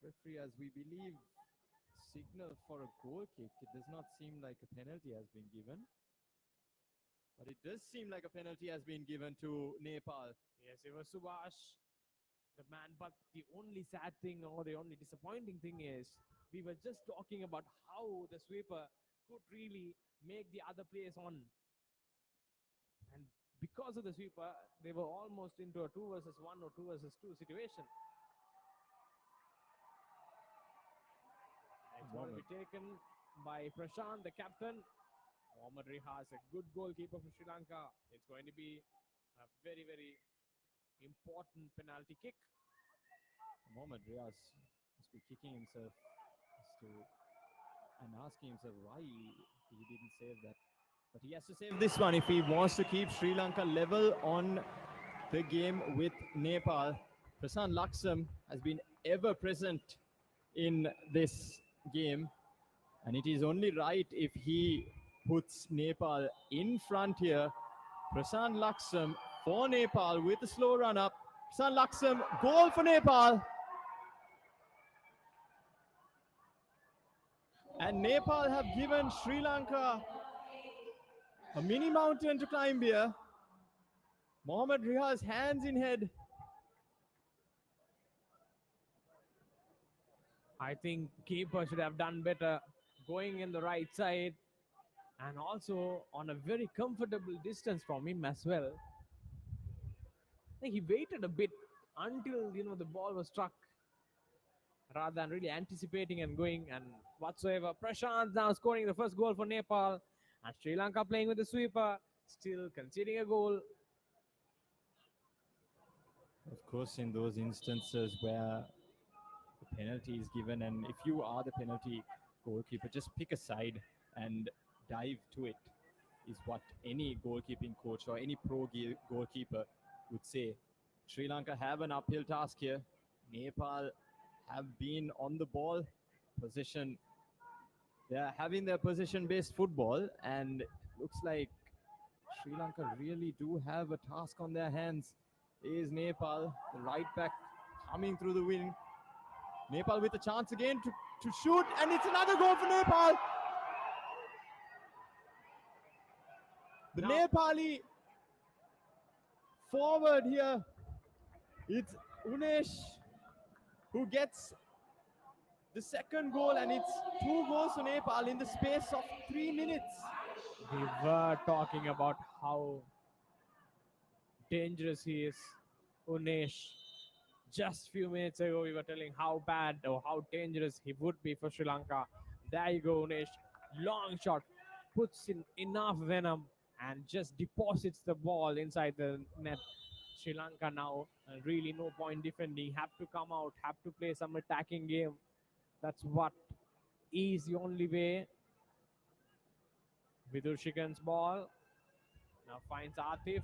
Referee, as we believe, signal for a goal kick. It does not seem like a penalty has been given. But it does seem like a penalty has been given to Nepal. Yes, it was Subhash, the man. But the only sad thing or the only disappointing thing is we were just talking about how the sweeper could really make the other players on. And because of the sweeper, they were almost into a 2 versus 1 or 2 versus 2 situation. It's going to be taken by Prashant, the captain. Mohammad Rihas, a good goalkeeper for Sri Lanka. It's going to be a very, very important penalty kick. Mohammad Riaz must be kicking himself and asking himself why he didn't save that. But he has to save this one if he wants to keep Sri Lanka level on the game with Nepal. Prasanth Laksam has been ever present in this game, and it is only right if he puts Nepal in front here. Prasanth Laksam for Nepal with a slow run up. Prasanth Laksam, goal for Nepal. And Nepal have given Sri Lanka a mini mountain to climb here. Mohammad Rihas hands in head. I think keeper should have done better going in the right side and also on a very comfortable distance from him as well. I think he waited a bit until the ball was struck rather than really anticipating and going and whatsoever. Prashant now scoring the first goal for Nepal, and Sri Lanka playing with the sweeper, still conceding a goal. Of course, in those instances where the penalty is given, and if you are the penalty goalkeeper, just pick a side and dive to it, is what any goalkeeping coach or any pro goalkeeper would say. Sri Lanka have an uphill task here. Nepal have been on the ball position. They are having their position-based football, and looks like Sri Lanka really do have a task on their hands. Is Nepal, the right back, coming through the wing. Nepal with a chance again to shoot, and it's another goal for Nepal. The Nepali forward here, it's Unesh who gets the second goal, and it's 2 goals for Nepal in the space of 3 minutes. We were talking about how dangerous he is, Unesh. Just few minutes ago, we were telling how bad or how dangerous he would be for Sri Lanka. There you go, Unesh. Long shot, puts in enough venom and just deposits the ball inside the net. Sri Lanka now really no point defending. Have to come out, have to play some attacking game. That's what is the only way. Vidur Shikan's ball now finds Atif.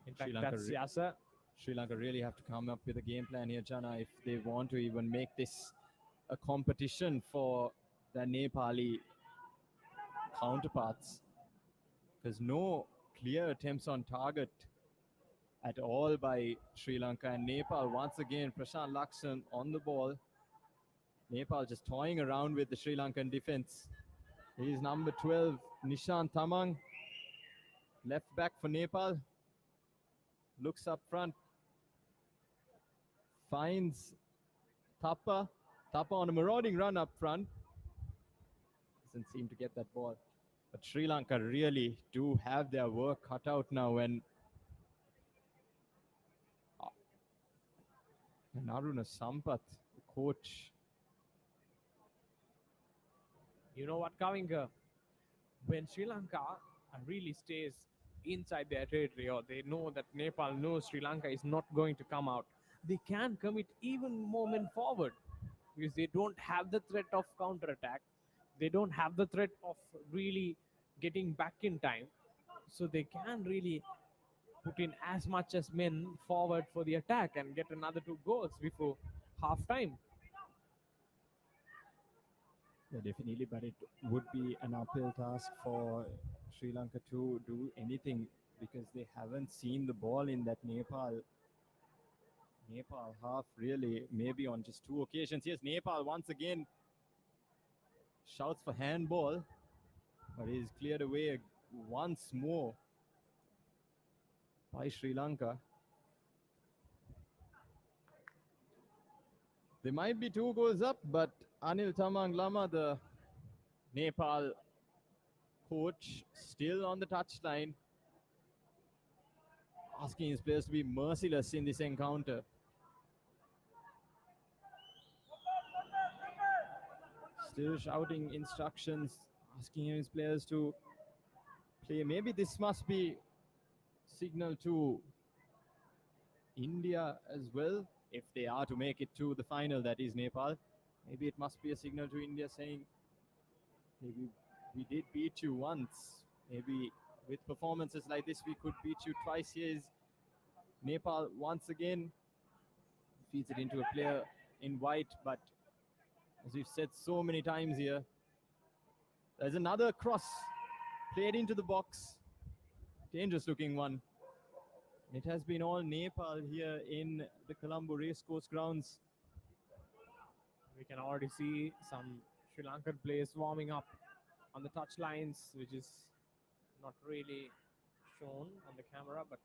In fact, that's Yasser. Sri Lanka really have to come up with a game plan here, Jana, if they want to even make this a competition for their Nepali counterparts. There's no clear attempts on target at all by Sri Lanka, and Nepal once again. Prasanth Laksam on the ball. Nepal just toying around with the Sri Lankan defense. He's number 12, Nishant Tamang, left back for Nepal. Looks up front, finds Thapa on a marauding run up front. Doesn't seem to get that ball. But Sri Lanka really do have their work cut out now, and Naruna Sampath, the coach. You know what, Kavinka? When Sri Lanka really stays inside their territory, or they know that Nepal knows Sri Lanka is not going to come out, they can commit even more men forward because they don't have the threat of counter-attack. They don't have the threat of really getting back in time. So they can really put in as much as men forward for the attack and get another 2 goals before half-time. Yeah, definitely, but it would be an uphill task for Sri Lanka to do anything because they haven't seen the ball in that Nepal Nepal half really, maybe on just 2 occasions. Yes, Nepal once again shouts for handball, but is cleared away once more by Sri Lanka. They might be 2 goals up, but Anil Tamang Lama, the Nepal coach, still on the touchline, asking his players to be merciless in this encounter. Still shouting instructions, asking his players to play. Maybe this must be signal to India as well, if they are to make it to the final, that is Nepal. Maybe it must be a signal to India saying, maybe we did beat you once. Maybe with performances like this, we could beat you twice. Here is Nepal once again. Feeds it into a player in white, but as we've said so many times here, there's another cross played into the box. Dangerous looking one. It has been all Nepal here in the Colombo Racecourse grounds. We can already see some Sri Lankan players warming up on the touch lines, which is not really shown on the camera, but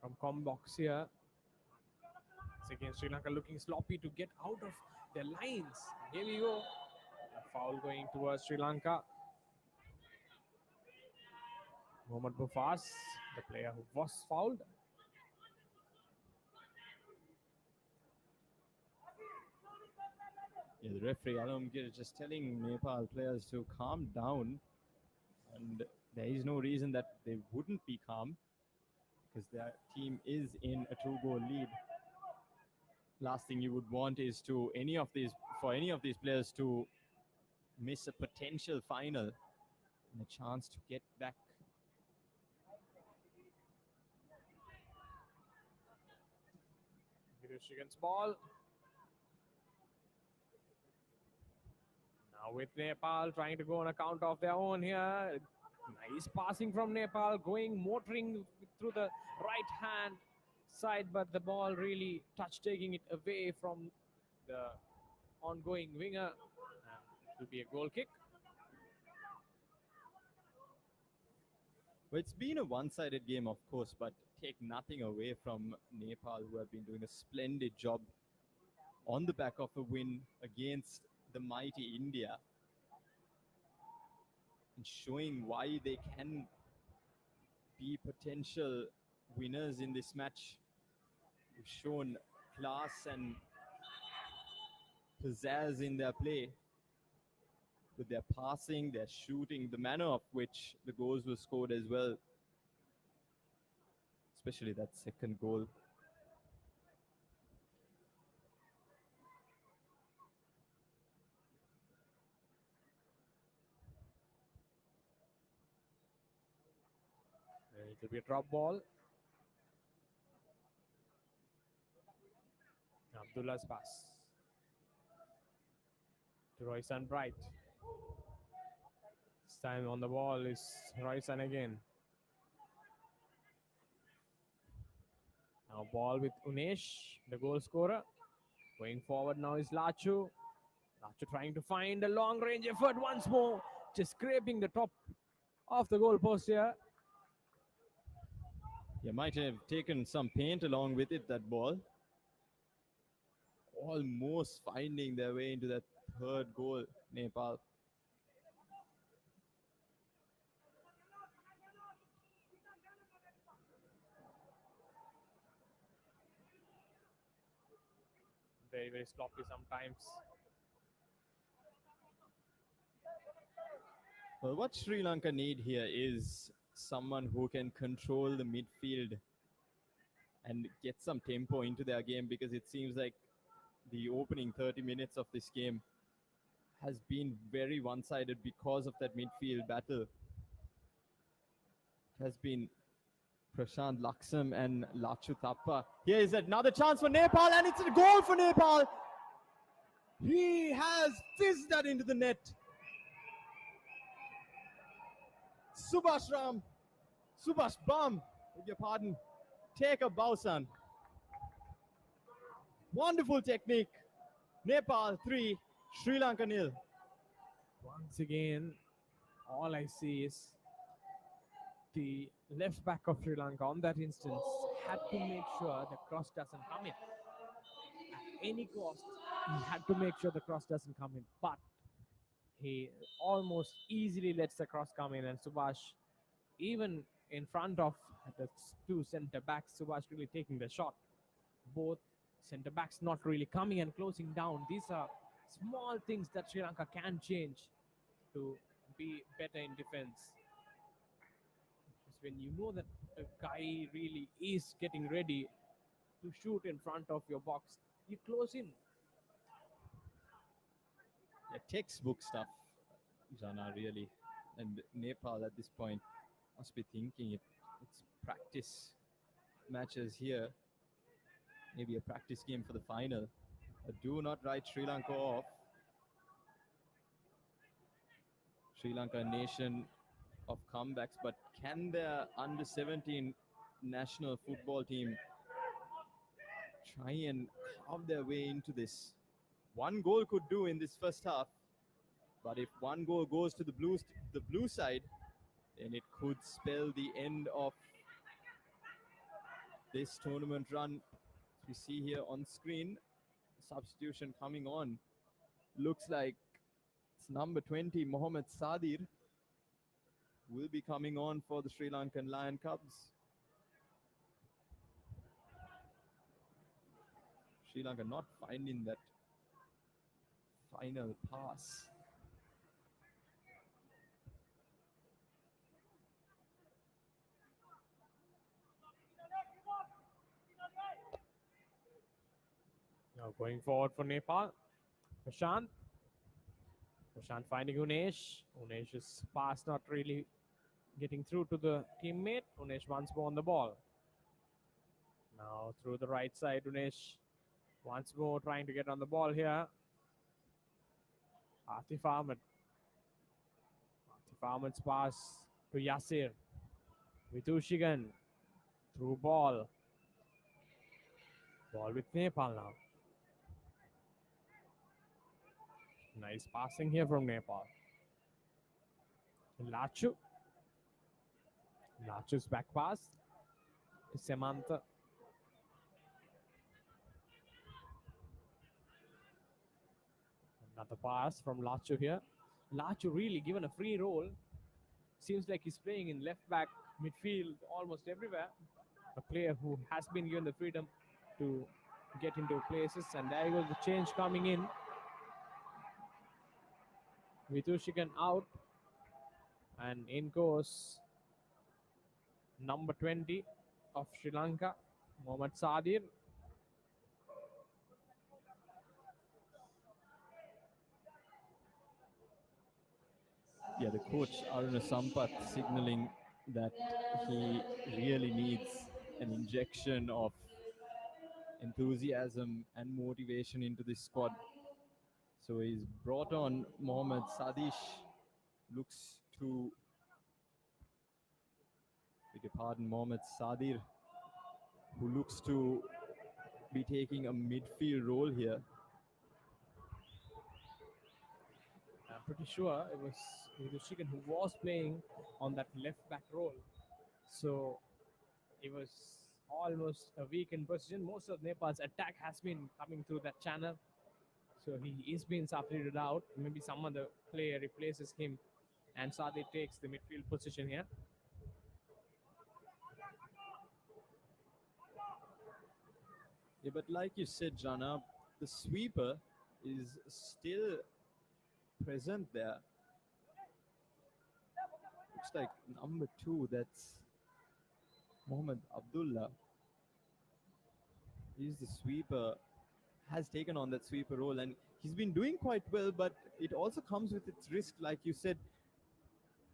from Combox here. Once again, Sri Lanka looking sloppy to get out of their lines. Here we go. A foul going towards Sri Lanka. Mohammad Bufas, the player who was fouled. Yeah, the referee Alamgir is just telling Nepal players to calm down, and there is no reason that they wouldn't be calm because their team is in a 2-goal lead. Last thing you would want is for any of these players to miss a potential final and a chance to get back. Girish against ball. Now with Nepal trying to go on account of their own here. Nice passing from Nepal, motoring through the right hand side, but the ball really taking it away from the ongoing winger. It will be a goal kick. Well, it's been a one-sided game, of course, but take nothing away from Nepal, who have been doing a splendid job on the back of a win against the mighty India, and showing why they can be potential winners in this match. They've shown class and pizzazz in their play, with their passing, their shooting, the manner of which the goals were scored as well, especially that second goal. It will be a drop ball. Abdullah's pass to Royson Bright. This time on the ball is Royson again. Now ball with Unesh, the goal scorer. Going forward now is Lachu. Lachu trying to find a long range effort once more. Just scraping the top of the goal post here. Yeah, might have taken some paint along with it, that ball. Almost finding their way into that third goal, Nepal. Very, very sloppy sometimes. Well, what Sri Lanka need here is someone who can control the midfield and get some tempo into their game, because it seems like the opening 30 minutes of this game has been very one-sided because of that midfield battle. It has been Prashant Laksam and Lachu Thappa. Here is another chance for Nepal, and it's a goal for Nepal. He has fizzed that into the net. Subhash Bam, beg your pardon. Take a bow, son. Wonderful technique. Nepal 3, Sri Lanka nil. Once again, all I see is the left back of Sri Lanka on that instance had to make sure the cross doesn't come in. At any cost, he had to make sure the cross doesn't come in. But he almost easily lets the cross come in, and Subhash, even in front of the two centre backs, Subhash really taking the shot. Both centre backs not really coming and closing down. These are small things that Sri Lanka can change to be better in defense. Because when you know that a guy really is getting ready to shoot in front of your box, you close in. Yeah, textbook stuff, Jana, really. And Nepal at this point must be thinking it's practice matches here. Maybe a practice game for the final. Do not write Sri Lanka off. Sri Lanka, a nation of comebacks, but can their under 17 national football team try and carve their way into this? One goal could do in this first half, but if one goal goes to the blue side, then it could spell the end of this tournament run. We see here on screen, substitution coming on. Looks like it's number 20, Mohamed Sadir, will be coming on for the Sri Lankan Lion Cubs. Sri Lanka not finding that final pass. Now going forward for Nepal, Prashant. Prashant finding Unesh. Unesh's pass not really getting through to the teammate. Unesh once more on the ball. Now through the right side, Unesh once more trying to get on the ball here. Atif Ahmed. Atif Ahmed's pass to Yasir. Vitushigan. Through ball. Ball with Nepal now. Nice passing here from Nepal. Lachu. Lachu's back pass to Semantha. Another pass from Lachu here. Lachu really given a free role. Seems like he's playing in left back, midfield, almost everywhere. A player who has been given the freedom to get into places. And there goes the change coming in. Vitushikan out. And in goes number 20 of Sri Lanka, Mohamed Sadir. Yeah, the coach Aruna Sampath signaling that he really needs an injection of enthusiasm and motivation into this squad. So he's brought on Mohamed Sadish, looks to, beg your pardon, Mohamed Sadir, who looks to be taking a midfield role here. I'm pretty sure it was Vitushikan who was playing on that left back role. So it was almost a weakened position. Most of Nepal's attack has been coming through that channel. So he is being substituted out. Maybe some other player replaces him and Sadi takes the midfield position here. Yeah, but like you said, Jana, the sweeper is still present there. Looks like number 2, that's Mohamed Abdullah. He's the sweeper, has taken on that sweeper role, and he's been doing quite well, but it also comes with its risk. Like you said,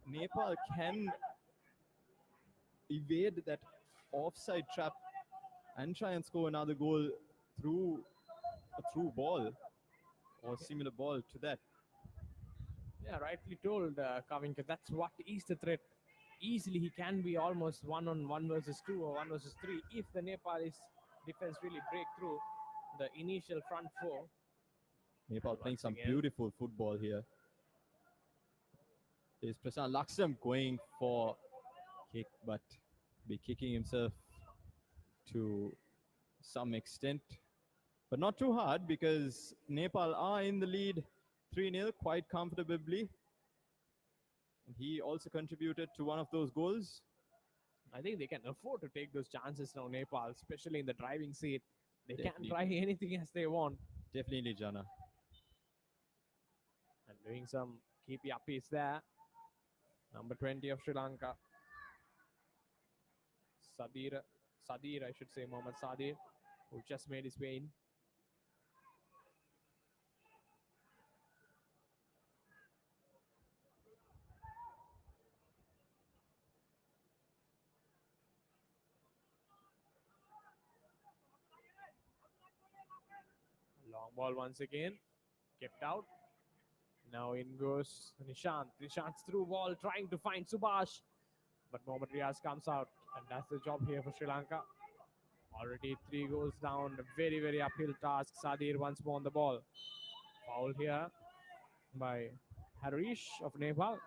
Nepal can evade that offside trap and try and score another goal through a through ball or similar ball to that. Yeah, rightly told, Kavinka. That's what is the threat. Easily, he can be almost 1-on-1 versus 2 or 1 versus 3 if the Nepalese defense really break through. the initial front four. Nepal And playing once some again, beautiful football here. There's Prasanth Laksam going for kick, but be kicking himself to some extent. But not too hard because Nepal are in the lead 3-0 quite comfortably. And he also contributed to one of those goals. I think they can afford to take those chances now, Nepal, especially in the driving seat. They can Definitely. try anything as they want. Definitely, Jana. And doing some keepy uppies there. Number 20 of Sri Lanka. Sadir, I should say, Mohammad Sadir, who just made his way in. Long ball once again, kept out. Now in goes Nishant. Nishant's through ball trying to find Subhash. But Mohammad Riaz comes out and that's the job here for Sri Lanka. Already 3 goals down. A very, very uphill task. Sadir once more on the ball. Foul here by Harish of Nepal.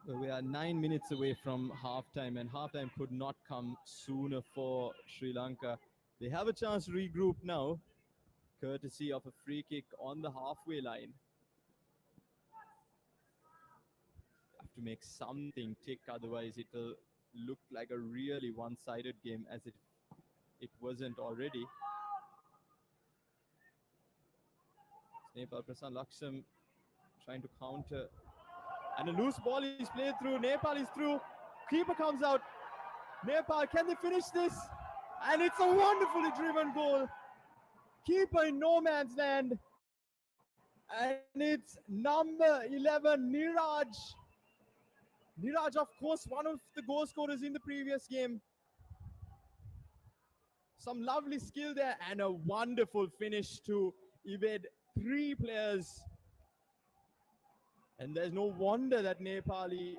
We are 9 minutes away from halftime, and halftime could not come sooner for Sri Lanka. They have a chance to regroup now, courtesy of a free kick on the halfway line. Have to make something tick, otherwise it will look like a really one-sided game, as it wasn't already. Nepal Prasanth Laksam trying to counter. And a loose ball is played through. Nepal is through. Keeper comes out. Nepal, can they finish this? And it's a wonderfully driven goal. Keeper in no man's land. And it's number 11, Niraj. Niraj, of course, one of the goal scorers in the previous game. Some lovely skill there and a wonderful finish to evade 3 players. And there's no wonder that Nepali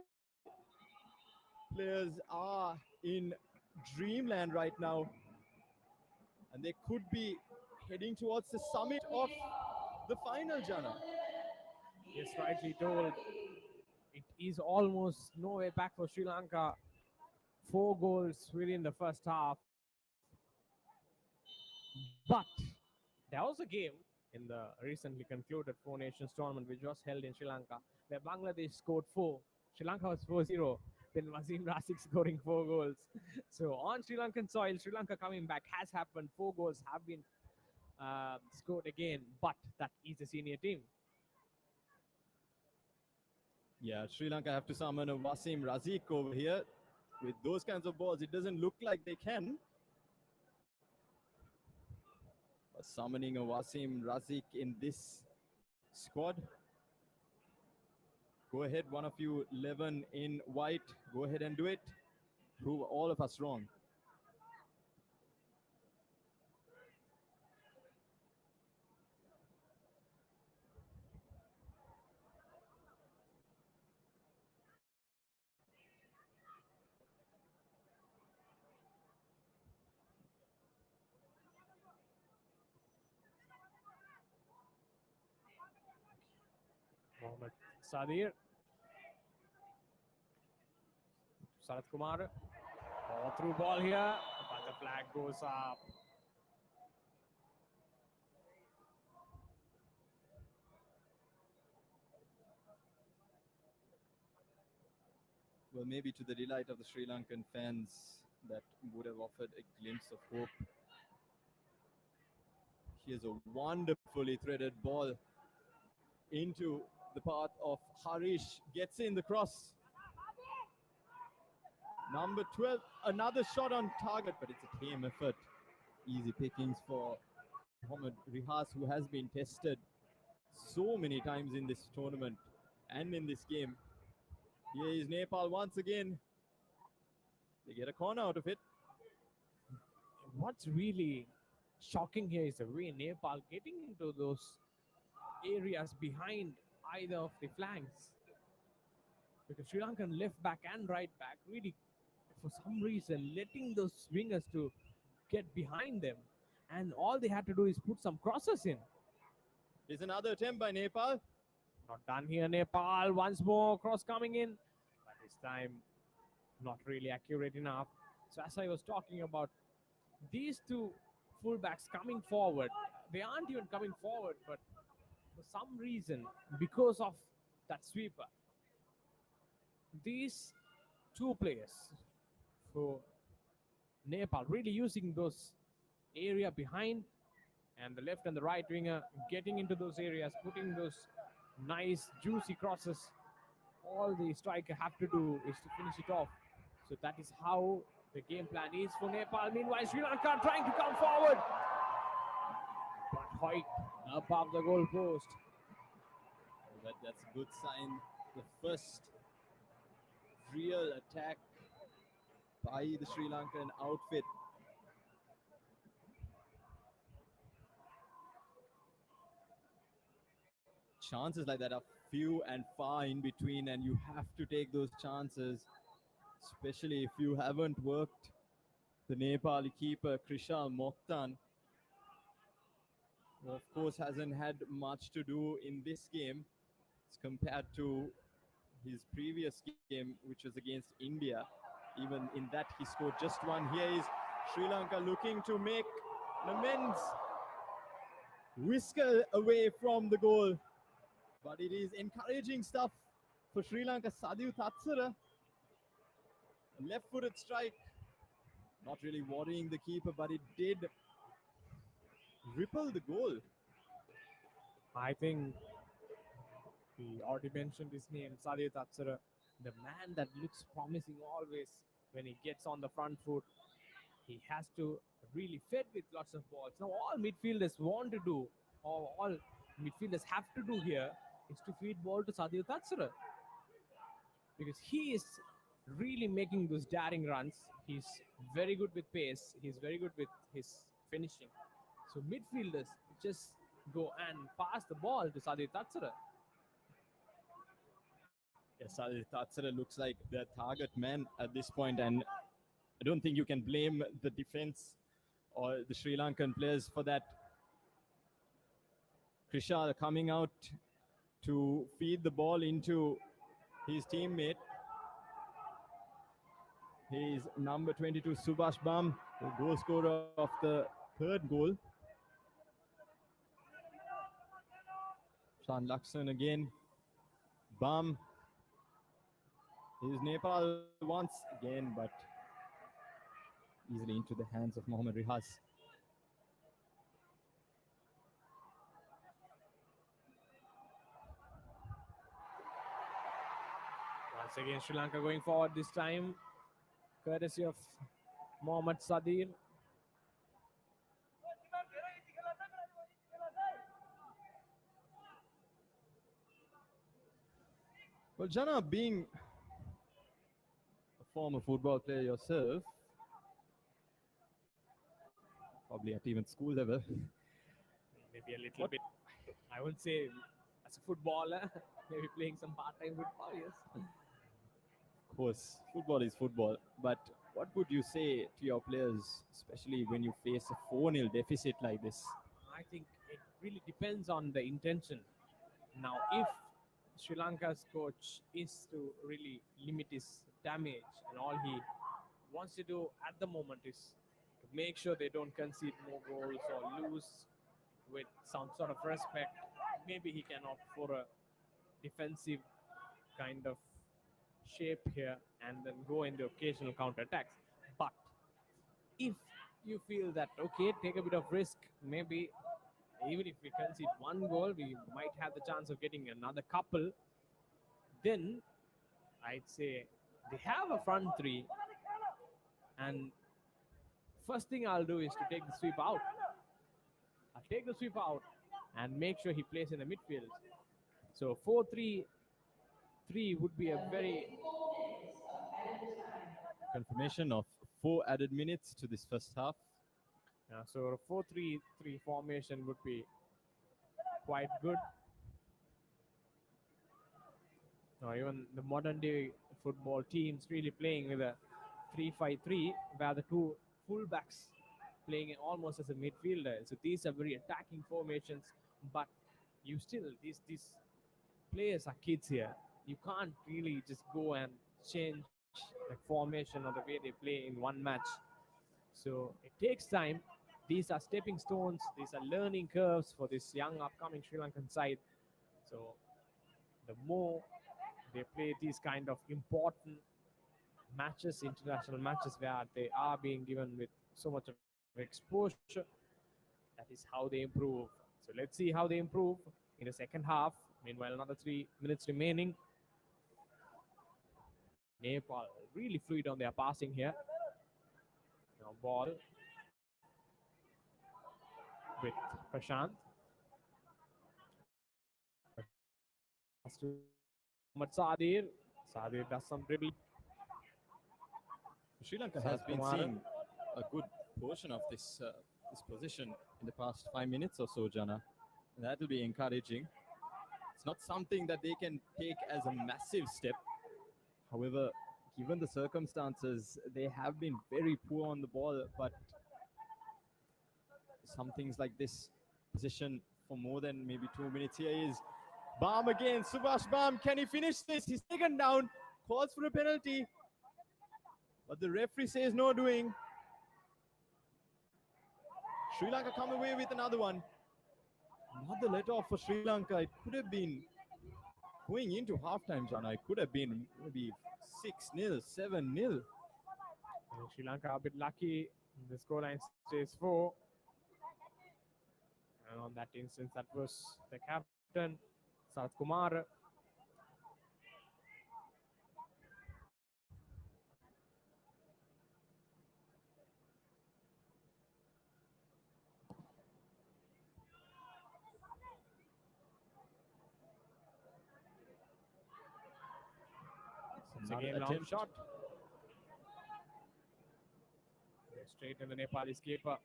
players are in dreamland right now. And they could be heading towards the summit of the final, Jana. Yes, rightly told. It is almost no way back for Sri Lanka. 4 goals within the first half. But there was a game in the recently concluded 4 Nations tournament which was held in Sri Lanka where Bangladesh scored 4. Sri Lanka was 4-0. Then Wasim Rasik scoring 4 goals. So on Sri Lankan soil, Sri Lanka coming back has happened. 4 goals have been scored again, but that is a senior team. Yeah, Sri Lanka have to summon a Wasim Razik over here. With those kinds of balls, it doesn't look like they can. But summoning a Wasim Razik in this squad. Go ahead, one of you 11 in white. Go ahead and do it. Prove all of us wrong. Mohammad Sadir. Sarath Kumar. Oh, through ball here, but the flag goes up. Well, maybe to the delight of the Sri Lankan fans, that would have offered a glimpse of hope. Here's a wonderfully threaded ball into the path of Harish. Gets in the cross. Number 12, another shot on target, but it's a tame effort. Easy pickings for Mohammad Rihas, who has been tested so many times in this tournament and in this game. Here is Nepal once again. They get a corner out of it. What's really shocking here is the way Nepal getting into those areas behind either of the flanks. Because Sri Lankan left back and right back really for some reason letting those wingers to get behind them, and all they had to do is put some crosses in. There's another attempt by Nepal. Not done here, Nepal. Once more, cross coming in, but this time not really accurate enough. So as I was talking about, these two fullbacks coming forward, they aren't even coming forward, but for some reason, because of that sweeper, these two players for Nepal really using those area behind, and the left and the right winger getting into those areas, putting those nice juicy crosses. All the striker have to do is to finish it off. So that is how the game plan is for Nepal. Meanwhile, Sri Lanka trying to come forward, but Hoyt above the goal post. That's a good sign. The first real attack by the Sri Lankan outfit. Chances like that are few and far in between, and you have to take those chances, especially if you haven't worked the Nepali keeper Krishal Mokhtan. Who of course hasn't had much to do in this game as compared to his previous game, which was against India. Even in that, he scored just one. Here is Sri Lanka looking to make an immense whisker away from the goal. But it is encouraging stuff for Sri Lanka. Sadhu Tatsara, left-footed strike. Not really worrying the keeper, but it did ripple the goal. I think we already mentioned his name, Sadhu Tatsara, the man that looks promising always when he gets on the front foot. He has to really fed with lots of balls. Now all midfielders want to do, or all midfielders have to do here, is to feed ball to Sadhu Tatsara, because he is really making those daring runs. He's very good with pace. He's very good with his finishing. So midfielders just go and pass the ball to Sadhu Tatsara. Yes, Sadhu Tatsara looks like the target man at this point, and I don't think you can blame the defense or the Sri Lankan players for that. Krishal coming out to feed the ball into his teammate. He's number 22, Subhash Bam, the goal scorer of the third goal. Shan Laksan again. Bam. Here's Nepal once again, but easily into the hands of Mohammad Rihas. Once again, Sri Lanka going forward this time, courtesy of Mohammad Sadir. Well, Jana, being a former football player yourself, probably at even school level, Maybe a little bit, I would say, as a footballer, maybe playing some part-time football, yes. of course, football is football. But what would you say to your players, especially when you face a 4-0 deficit like this? I think it really depends on the intention. Now, if Sri Lanka's coach is to really limit his damage, and all he wants to do at the moment is to make sure they don't concede more goals or lose with some sort of respect, maybe he can opt for a defensive kind of shape here and then go into occasional counter-attacks. But if you feel that, okay, take a bit of risk, maybe even if we concede one goal, we might have the chance of getting another couple, then I'd say they have a front three, and first thing I'll do is to take the sweep out. I'll take the sweep out and make sure he plays in the midfield. So 4-3-3 would be a very Confirmation of 4 added minutes to this first half. so a 4-3-3 formation would be quite good. Now even the modern day football teams really playing with a 3-5-3, where the two fullbacks playing almost as a midfielder. So these are very attacking formations, but you still these players are kids here. You can't really just go and change the formation or the way they play in one match. So it takes time. These are stepping stones. These are learning curves for this young upcoming Sri Lankan side. So the more they play these kind of important matches, international matches where they are being given with so much of exposure, that is how they improve. So let's see how they improve in the second half. Meanwhile, another 3 minutes remaining. Nepal really fluid on their passing here. Now ball with Prashant. Has to Muhammad Sadir. Sadir does some dribbling. Sri Lanka Sarath has been Kumar. seeing a good portion of this position in the past 5 minutes or so, Jana. And that will be encouraging. It's not something that they can take as a massive step. However, given the circumstances, they have been very poor on the ball, but some things like this position for more than maybe 2 minutes here is Bam again. Subhash Bam, can he finish this? He's taken down, calls for a penalty, but the referee says no doing. Sri Lanka come away with another one. Another let off for Sri Lanka. It could have been going into halftime, Jana. It could have been maybe 6-0, 7-0. Sri Lanka a bit lucky. The scoreline stays 4. And on that instance, that was the captain, Sarath Kumar. Once again, long shot. Straight in the Nepalese keeper,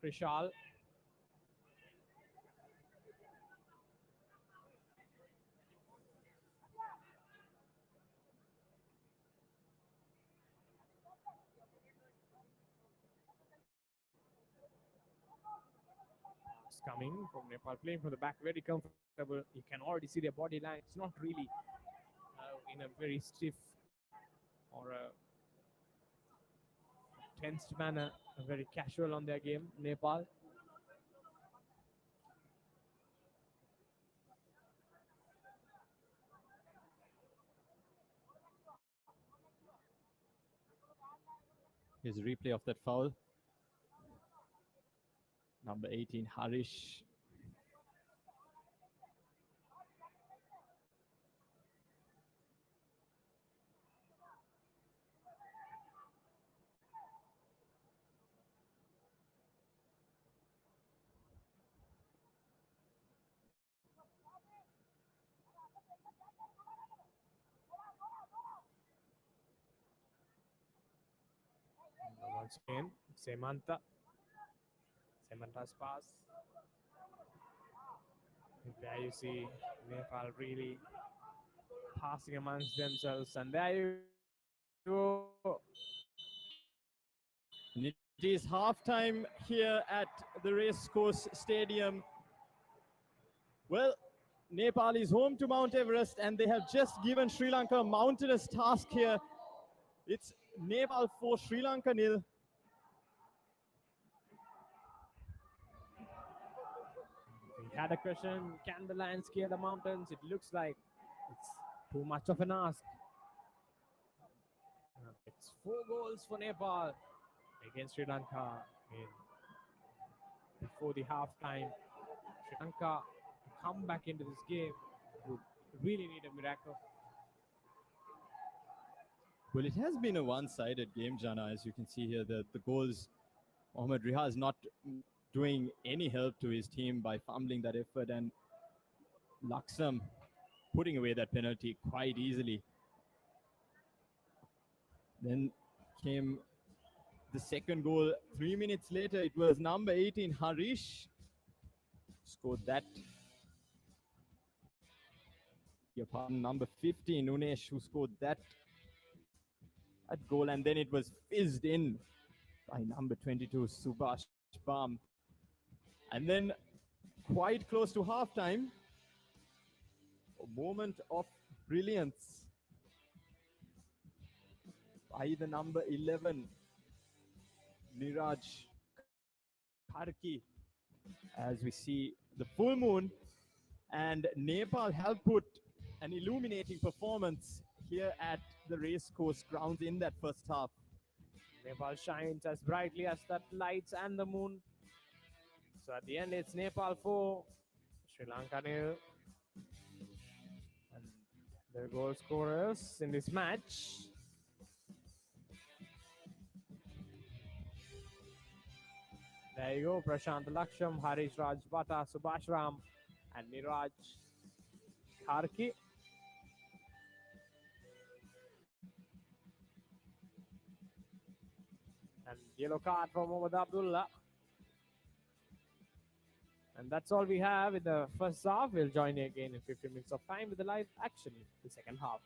Krishal. It's coming from Nepal, playing from the back, very comfortable. You can already see their body line. It's not really in a very stiff or a tensed manner, very casual on their game, Nepal. Here's a replay of that foul. Number 18, Harish. Once again, Semanta's pass. There you see Nepal really passing amongst themselves, and there you go. And it is halftime here at the Racecourse Stadium. Well, Nepal is home to Mount Everest, and they have just given Sri Lanka a mountainous task here. It's Nepal 4, Sri Lanka 0. We had a question, can the Lions scale the mountains? It looks like it's too much of an ask. It's 4 goals for Nepal against Sri Lanka before the halftime. Sri Lanka to come back into this game would really need a miracle. Well, it has been a one-sided game, Jana, as you can see here. The goals, Mohammad Riha is not doing any help to his team by fumbling that effort, and Laksam putting away that penalty quite easily. Then came the second goal 3 minutes later. It was number 18, Harish, scored that. Your pardon, number 15, Unesh, who scored that. at goal, and then it was fizzed in by number 22, Subhash Bam. And then, quite close to halftime, a moment of brilliance by the number 11, Niraj Karki, as we see the full moon. And Nepal have put an illuminating performance here at the racecourse grounds in that first half. Nepal shines as brightly as that lights and the moon. So at the end, it's Nepal 4, Sri Lanka nil. And the goal scorers in this match. There you go, Prashant Laksham, Harish Raj Bhatta, Subhash Ram, and Niraj Karki. And yellow card for Mohammad Abdullah. And that's all we have in the first half. We'll join you again in 15 minutes of time with the live action in the second half.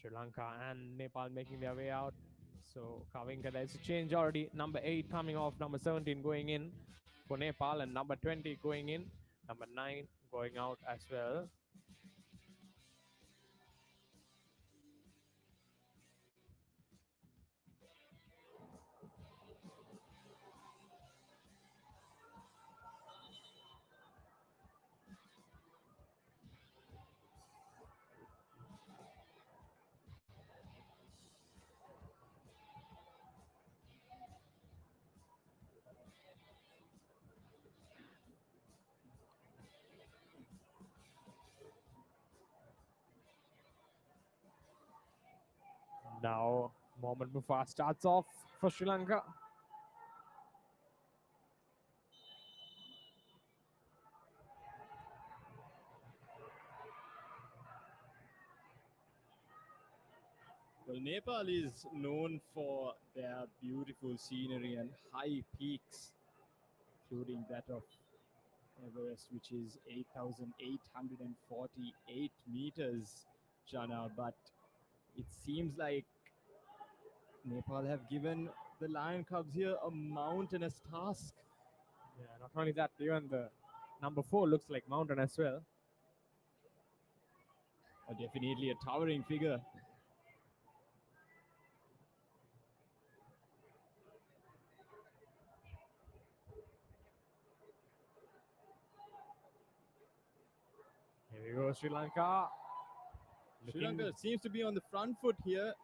Sri Lanka and Nepal making their way out. So Kavinka, there's a change already. Number 8 coming off, number 17 going in for Nepal, and number 20 going in, number 9 going out as well. Now Mohammad Mufa starts off for Sri Lanka. Well, Nepal is known for their beautiful scenery and high peaks, including that of Everest, which is 8,848 meters, Jana. But it seems like Nepal have given the Lion Cubs here a mountainous task. Yeah, not only that, even the number 4 looks like mountain as well. Definitely a towering figure. Here we go, Sri Lanka. Sri Lanka seems to be on the front foot here.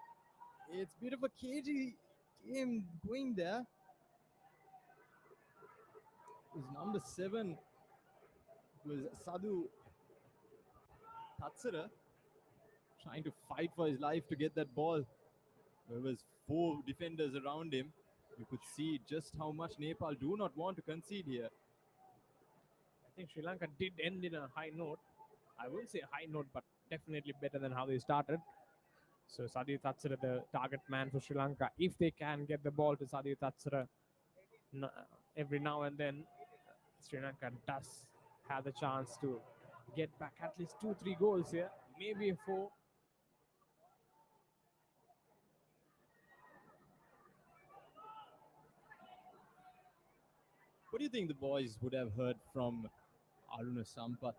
It's a bit of a cagey game going there. His number 7 was Sadhu Tatsura, trying to fight for his life to get that ball. There was 4 defenders around him. You could see just how much Nepal do not want to concede here. I think Sri Lanka did end in a high note. I wouldn't say high note, but definitely better than how they started. So Sadhu Tatsura, the target man for Sri Lanka. If they can get the ball to Sadhu Tatsura every now and then, Sri Lanka does have the chance to get back at least 2-3 goals here, maybe a 4. What do you think the boys would have heard from Aruna Sampath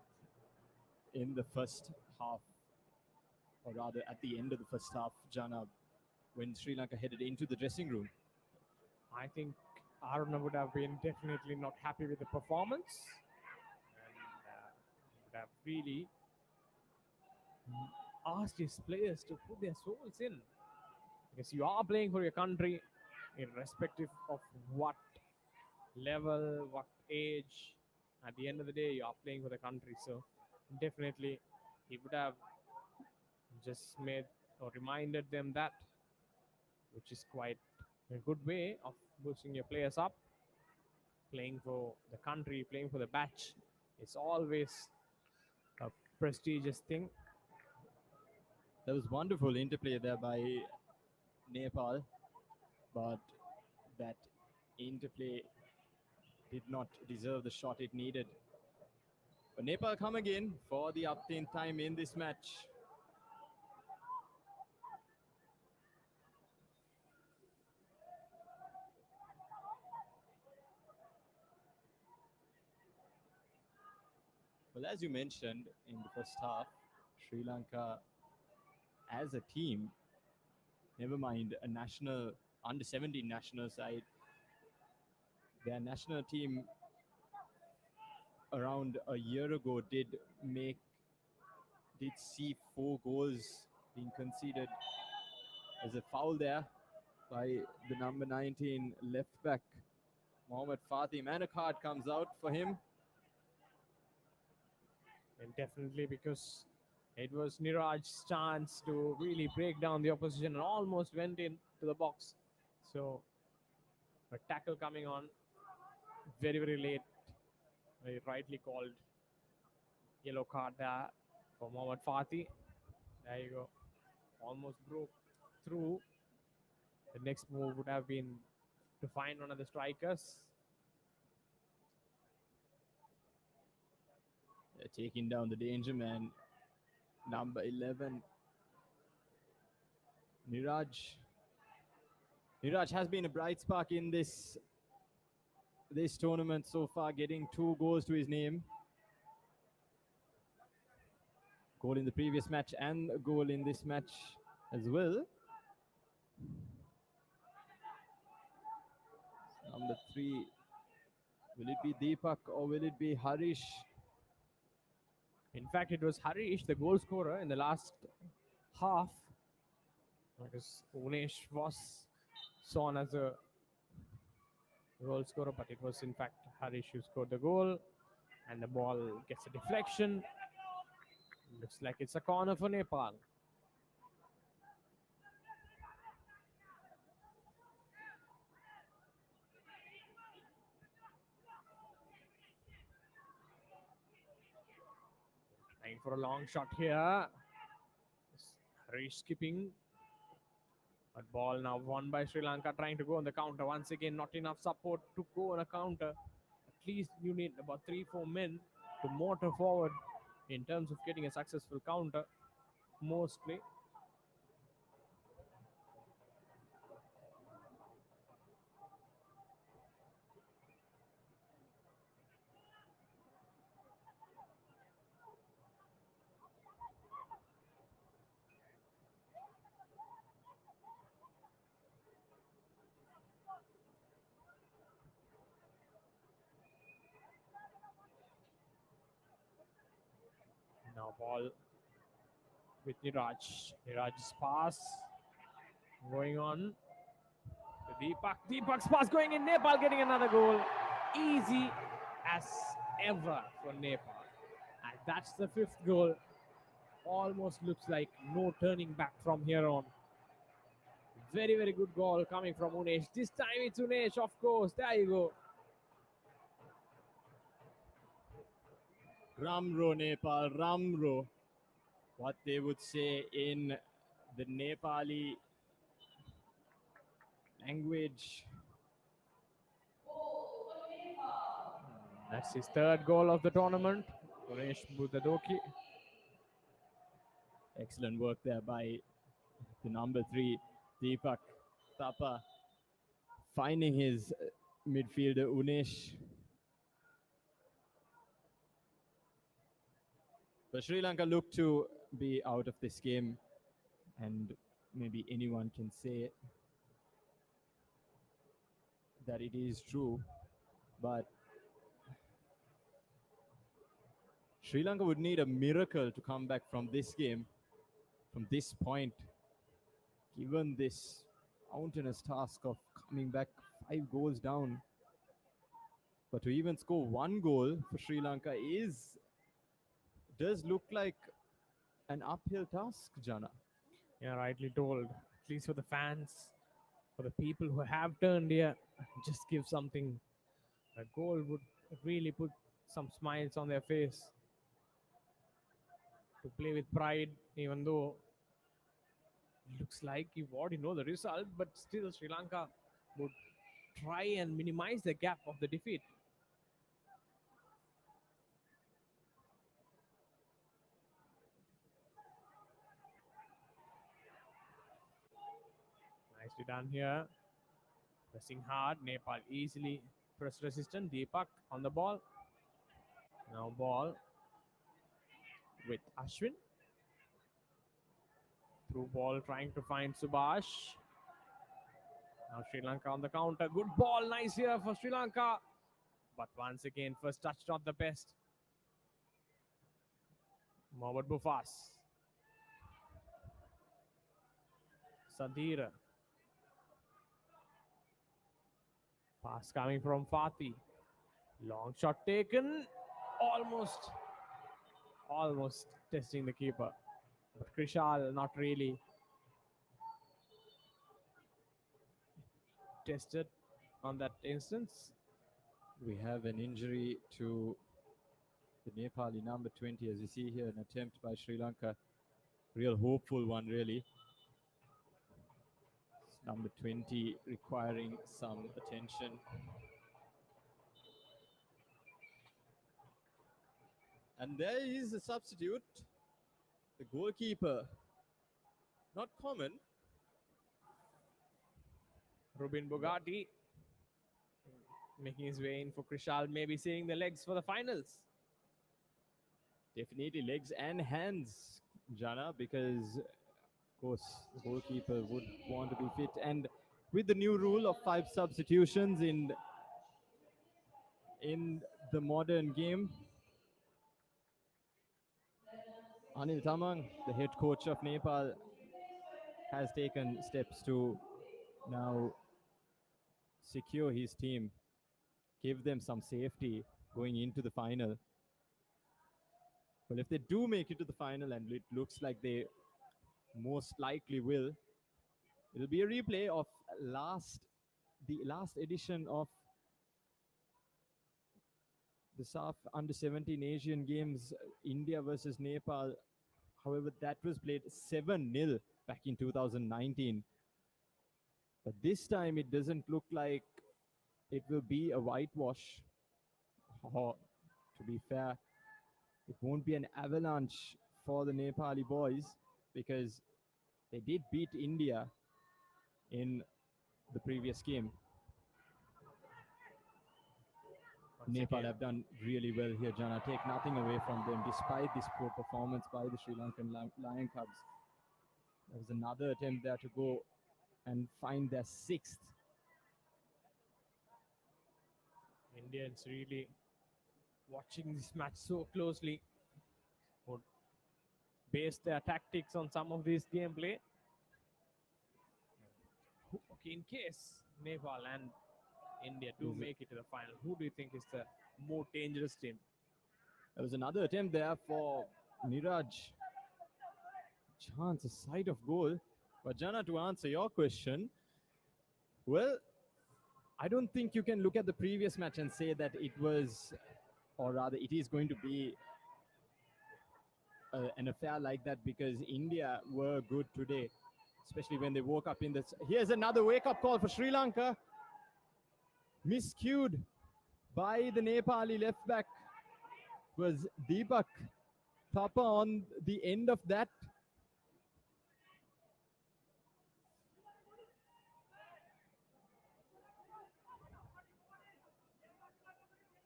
in the first half, or rather at the end of the first half, Jana, when Sri Lanka headed into the dressing room? I think Aruna would have been definitely not happy with the performance and would have really asked his players to put their souls in, because you are playing for your country, irrespective of what level, what age. At the end of the day, you are playing for the country. So definitely, he would have just made or reminded them that, which is quite a good way of boosting your players up. Playing for the country, playing for the batch, it's always a prestigious thing. There was wonderful interplay there by Nepal, but that interplay did not deserve the shot it needed. But Nepal come again for the upteenth time in this match. Well, as you mentioned in the first half, Sri Lanka as a team, never mind a national under 17 national side, their national team around a year ago did see 4 goals being conceded. There's a foul there by the number 19 left back, Mohammad Fatim, and a card comes out for him. And definitely because it was Niraj's chance to really break down the opposition and almost went into the box. So a tackle coming on very, very late. Very rightly called yellow card there for Mohammad Fatih. There you go. Almost broke through. The next move would have been to find one of the strikers. They're taking down the danger man, number 11. Niraj. Niraj has been a bright spark in this tournament so far, getting 2 goals to his name. Goal in the previous match and a goal in this match as well. Number 3. Will it be Deepak or will it be Harish? In fact, it was Harish, the goal scorer in the last half, because Unesh was shown as a goal scorer, but it was in fact Harish who scored the goal, and the ball gets a deflection. Looks like it's a corner for Nepal. Trying for a long shot here. Harish skipping. But ball now won by Sri Lanka, trying to go on the counter. Once again, not enough support to go on a counter. At least you need about 3-4 men to motor forward in terms of getting a successful counter, mostly. Now ball with Niraj. Niraj's pass going on to Deepak. Deepak's pass going in. Nepal getting another goal. Easy as ever for Nepal. And that's the 5th goal. Almost looks like no turning back from here on. Very, very good goal coming from Unesh. This time it's Unesh, of course. There you go. Ramro Nepal, Ramro. What they would say in the Nepali language. That's his 3rd goal of the tournament. Unesh Budadoki. Excellent work there by the number 3, Deepak Thapa, finding his midfielder Unesh. But Sri Lanka look to be out of this game, and maybe anyone can say that it is true, but Sri Lanka would need a miracle to come back from this game, from this point, given this mountainous task of coming back 5 goals down. But to even score 1 goal for Sri Lanka does look like an uphill task, Jana. Yeah, rightly told. At least for the fans, for the people who have turned here, just give something. A goal would really put some smiles on their face. To play with pride, even though it looks like you already know the result, but still Sri Lanka would try and minimize the gap of the defeat. Nicely done here. Pressing hard. Nepal easily press resistant. Deepak on the ball. Now ball with Ashwin. Through ball trying to find Subhash. Now Sri Lanka on the counter. Good ball. Nice here for Sri Lanka. But once again, first touch not the best. Mohammad Bufas. Sadira. Pass coming from Fatih. Long shot taken. Almost testing the keeper. But Krishal not really tested on that instance. We have an injury to the Nepali number 20, as you see here, an attempt by Sri Lanka. Real hopeful one, really. Number 20 requiring some attention. And there is a substitute, the goalkeeper. Not common, Rubin Bugatti making his way in for Krishal, maybe seeing the legs for the finals. Definitely legs and hands, Jana, because of course the goalkeeper would want to be fit. And with the new rule of 5 substitutions in the modern game, Anil Tamang, the head coach of Nepal, has taken steps to now secure his team, give them some safety going into the final. Well, if they do make it to the final, and it looks like they most likely will, it'll be a replay of the last edition of the SAFF Under 17 Asian Games, India versus Nepal. However, that was played 7-0 back in 2019. But this time it doesn't look like it will be a whitewash. Or, to be fair, it won't be an avalanche for the Nepali boys because they did beat India in the previous game. Nepal have done really well here, Jana. Take nothing away from them despite this poor performance by the Sri Lankan Lion Cubs. There was another attempt there to go and find their sixth. Indians really watching this match so closely would base their tactics on some of this gameplay. Okay, in case Nepal and India do make it to the final, who do you think is the more dangerous team? There was another attempt there for Niraj. Chance, a sight of goal. But Jana, to answer your question, well, I don't think you can look at the previous match and say that it was, or rather it is going to be an affair like that because India were good today, especially when they woke up in this. Here's another wake-up call for Sri Lanka. Miscued by the Nepali left back was Deepak Thapa on the end of that.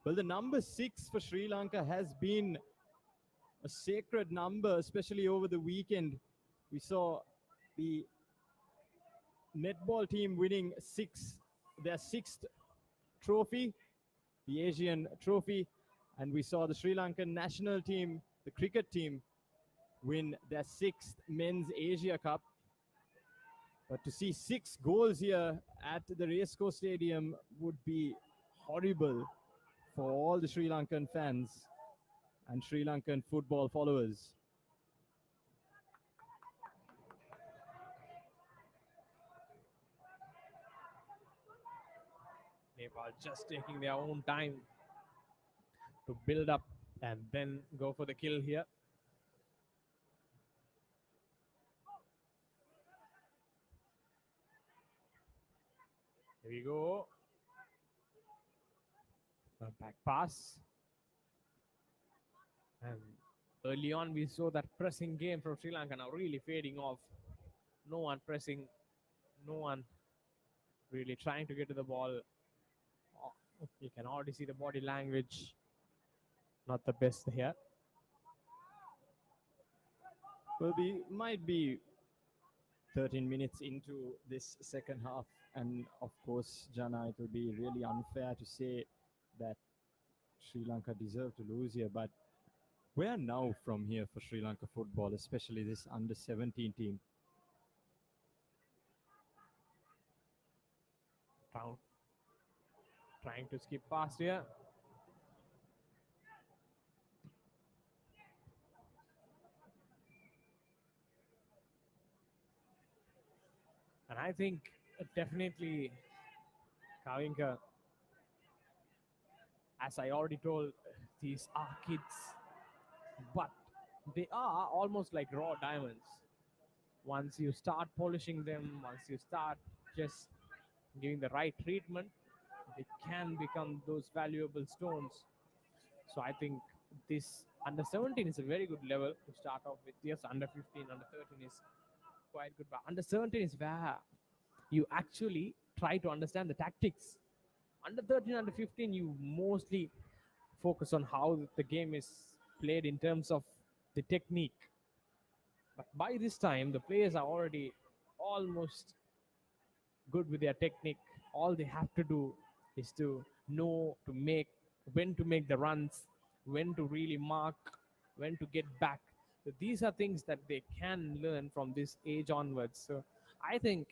Well, the number 6 for Sri Lanka has been a sacred number, especially over the weekend. We saw the netball team winning their sixth trophy, the Asian trophy, and we saw the Sri Lankan national team, the cricket team, win their sixth men's Asia Cup. But to see 6 goals here at the Racecourse Stadium would be horrible for all the Sri Lankan fans and Sri Lankan football followers. Nepal just taking their own time to build up and then go for the kill here. Here we go. A back pass. And early on we saw that pressing game from Sri Lanka now really fading off. No one pressing, no one really trying to get to the ball. You can already see the body language not the best here. Well, we might be 13 minutes into this second half, and of course, Jana, it will be really unfair to say that Sri Lanka deserved to lose here, but where now from here for Sri Lanka football, especially this under 17 team? Trying to skip past here. And I think definitely Kalinka, as I already told, these are kids, but they are almost like raw diamonds. Once you start polishing them, once you start just giving the right treatment, they can become those valuable stones. So I think this under 17 is a very good level to start off with. Yes, under 15, under 13 is quite good, but under 17 is where you actually try to understand the tactics. Under 13, under 15, you mostly focus on how the game is played in terms of the technique. But by this time, the players are already almost good with their technique. All they have to do is to know to make when to make the runs, when to really mark, when to get back. So these are things that they can learn from this age onwards. So I think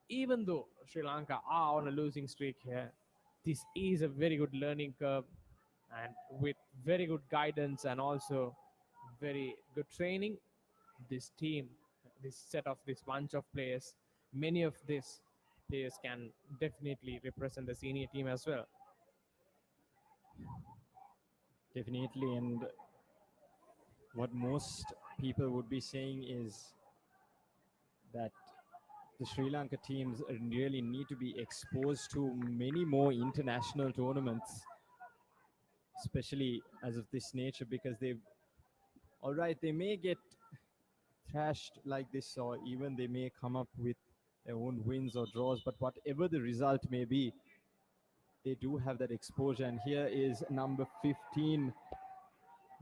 even though Sri Lanka are on a losing streak here, this is a very good learning curve, and with very good guidance and also very good training, this team, this set of this bunch of players, many of these players can definitely represent the senior team as well. Definitely. And what most people would be saying is that the Sri Lanka teams really need to be exposed to many more international tournaments, especially as of this nature, because all right, they may get thrashed like this, or even they may come up with their own wins or draws, but whatever the result may be, they do have that exposure. And here is number 15,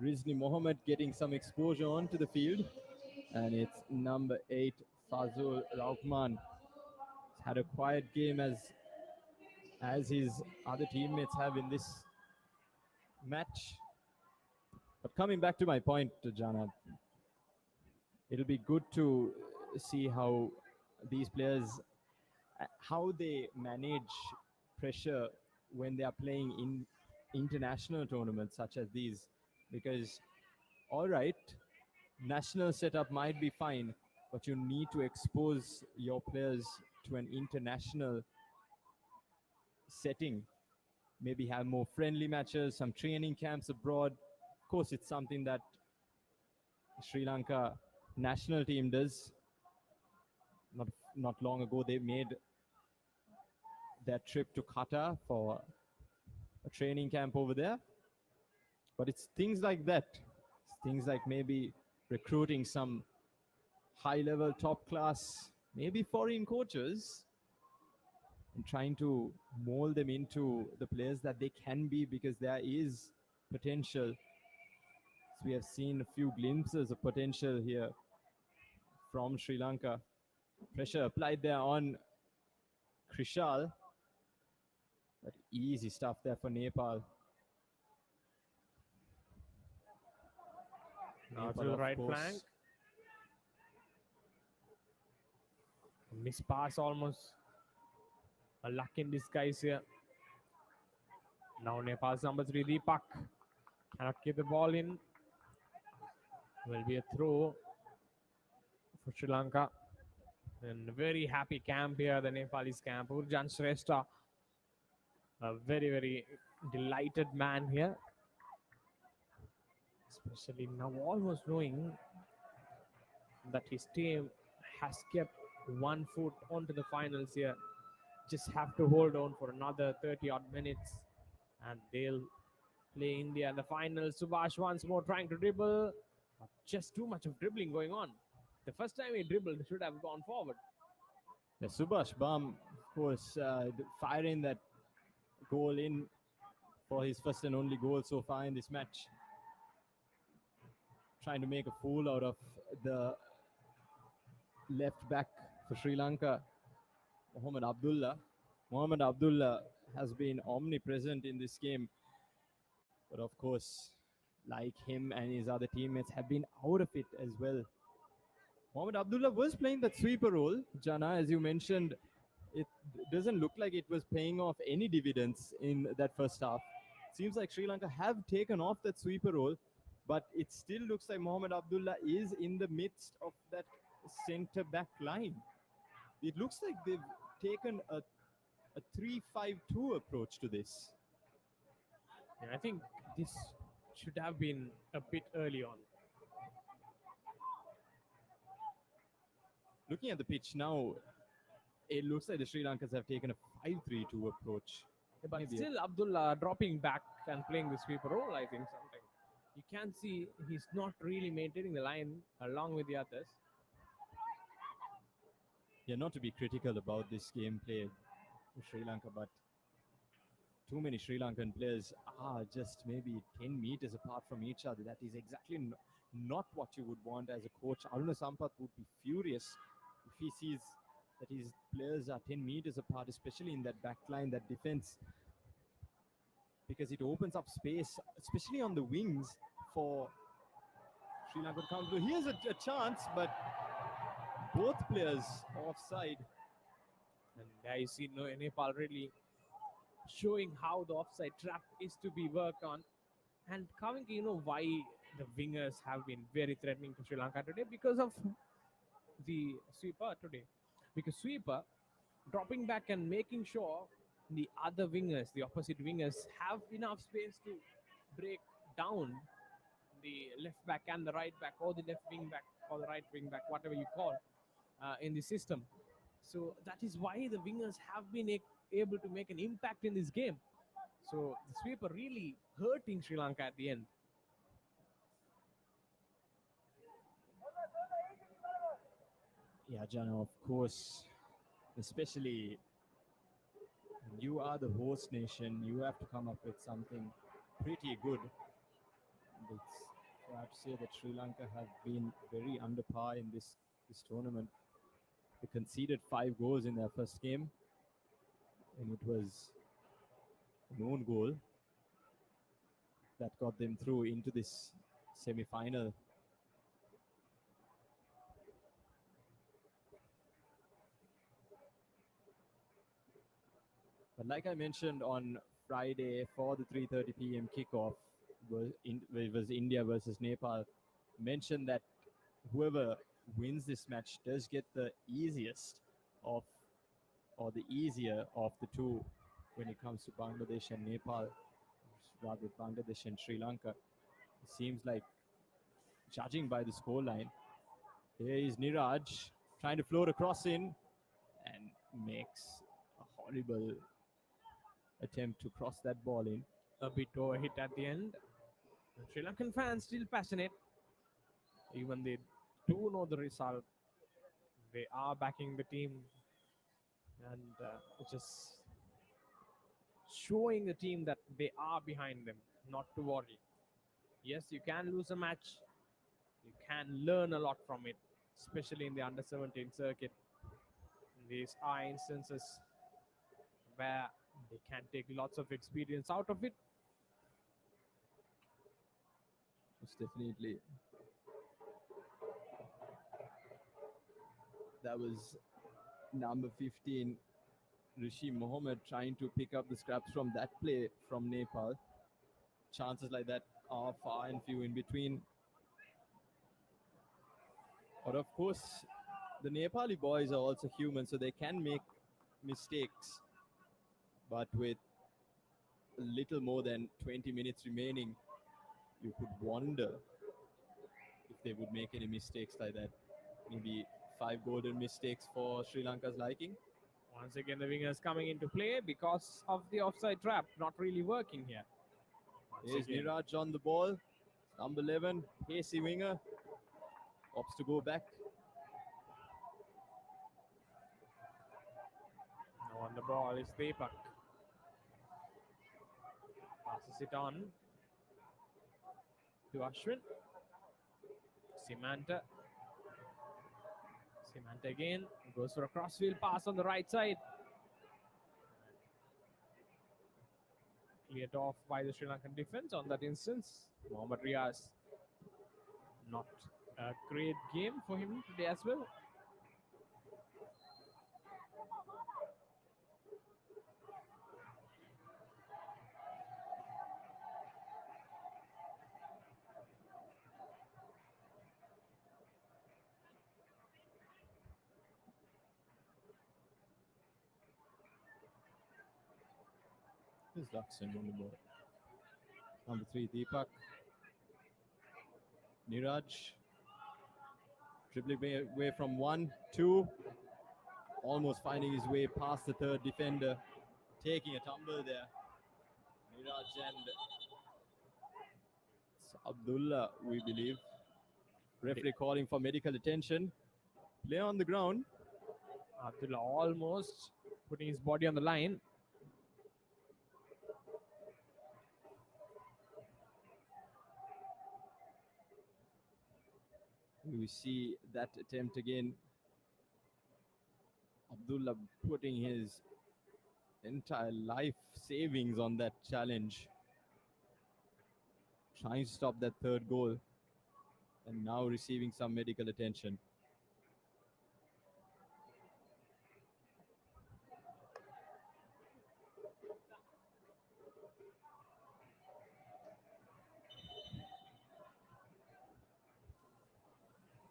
Rizni Mohammed, getting some exposure onto the field. And it's number 8, Fazul Rahman. He's had a quiet game as his other teammates have in this match. But coming back to my point, Jana, it'll be good to see how these players, how they manage pressure when they are playing in international tournaments such as these. Because, all right, national setup might be fine, but you need to expose your players to an international setting. Maybe have more friendly matches, some training camps abroad. Of course, it's something that Sri Lanka national team does. Not long ago, they made their trip to Qatar for a training camp over there. But it's things like that. It's things like maybe recruiting some high-level, top-class, maybe foreign coaches, and trying to mold them into the players that they can be, because there is potential. So we have seen a few glimpses of potential here from Sri Lanka. Pressure applied there on Krishal. But easy stuff there for Nepal. Now to Nepal, the of right course. flank. Miss pass almost. A luck in disguise here. Now Nepal's number 3, Deepak. Cannot get the ball in. Will be a throw for Sri Lanka. And a very happy camp here, the Nepalese camp. Urjan Shrestha, a very, very delighted man here. Especially now almost knowing that his team has kept one foot onto the finals here. Just have to hold on for another 30 odd minutes and they'll play India in the finals. Subhash once more trying to dribble. But just too much of dribbling going on. The first time he dribbled, he should have gone forward. The Subhash Bam, of course, firing that goal in for his first and only goal so far in this match. Trying to make a fool out of the left back for Sri Lanka, Mohamed Abdullah. Mohamed Abdullah has been omnipresent in this game. But of course, like him and his other teammates, have been out of it as well. Mohamed Abdullah was playing that sweeper role, Jana, as you mentioned. It doesn't look like it was paying off any dividends in that first half. Seems like Sri Lanka have taken off that sweeper role, but it still looks like Mohamed Abdullah is in the midst of that centre-back line. It looks like they've taken a 3-5-2 approach to this. Yeah, I think this should have been a bit early on. Looking at the pitch now, it looks like the Sri Lankans have taken a 5-3-2 approach. Yeah, but Maybe still, Abdullah dropping back and playing the sweeper role, I think something. You can see he's not really maintaining the line along with the others. Yeah, not to be critical about this gameplay, Sri Lanka, but too many Sri Lankan players are just maybe 10 meters apart from each other. That is exactly not what you would want as a coach. Aruna Sampath would be furious if he sees that his players are 10 meters apart, especially in that back line, that defense, because it opens up space, especially on the wings for Sri Lanka to counter. Here's a chance, but both players offside. And I see Nepal really showing how the offside trap is to be worked on. And coming, why the wingers have been very threatening to Sri Lanka today because of the sweeper today. Because sweeper dropping back and making sure the other wingers, the opposite wingers, have enough space to break down the left back and the right back, or the left wing back or the right wing back, whatever you call in the system. So that is why the wingers have been able to make an impact in this game. So the sweeper really hurting Sri Lanka at the end. Yeah, Jana, of course, especially you are the host nation, you have to come up with something pretty good. It's fair to say that Sri Lanka have been very under par in this tournament. They conceded 5 goals in their first game, and it was an own goal that got them through into this semi-final. But like I mentioned on Friday for the 3:30 p.m. kickoff, it was India versus Nepal. Mentioned that whoever wins this match does get the easiest of, or the easier of the two when it comes to Bangladesh and Nepal, rather Bangladesh and Sri Lanka. It seems like, judging by the scoreline, here is Niraj trying to float across in and makes a horrible attempt to cross that ball in. A bit overhit at the end. The Sri Lankan fans still passionate. Even they do know the result. They are backing the team and just showing the team that they are behind them, not to worry. Yes, you can lose a match. You can learn a lot from it, especially in the under 17 circuit. These are instances where they can take lots of experience out of it. Most definitely. That was number 15, Rishi Mohammed, trying to pick up the scraps from that play from Nepal. Chances like that are far and few in between. But of course, the Nepali boys are also human, so they can make mistakes. But with a little more than 20 minutes remaining, you could wonder if they would make any mistakes like that. Maybe 5 golden mistakes for Sri Lanka's liking. Once again, the wingers coming into play because of the offside trap not really working here. Here's Niraj on the ball. Number 11, pacey winger. Opts to go back. Now on the ball is Deepak. Passes it on to Ashwin. Simanta. Simanta again. Goes for a crossfield pass on the right side. Cleared off by the Sri Lankan defense on that instance. Mohammad Riaz. Not a great game for him today as well. Here's Laksan on the ball. Number 3, Deepak. Niraj. Dribbling away from 1, 2. Almost finding his way past the third defender. Taking a tumble there. Niraj and Abdullah, we believe. Referee calling for medical attention. Play on the ground. Abdullah almost putting his body on the line. We see that attempt again. Abdullah putting his entire life savings on that challenge, trying to stop that third goal, and now receiving some medical attention.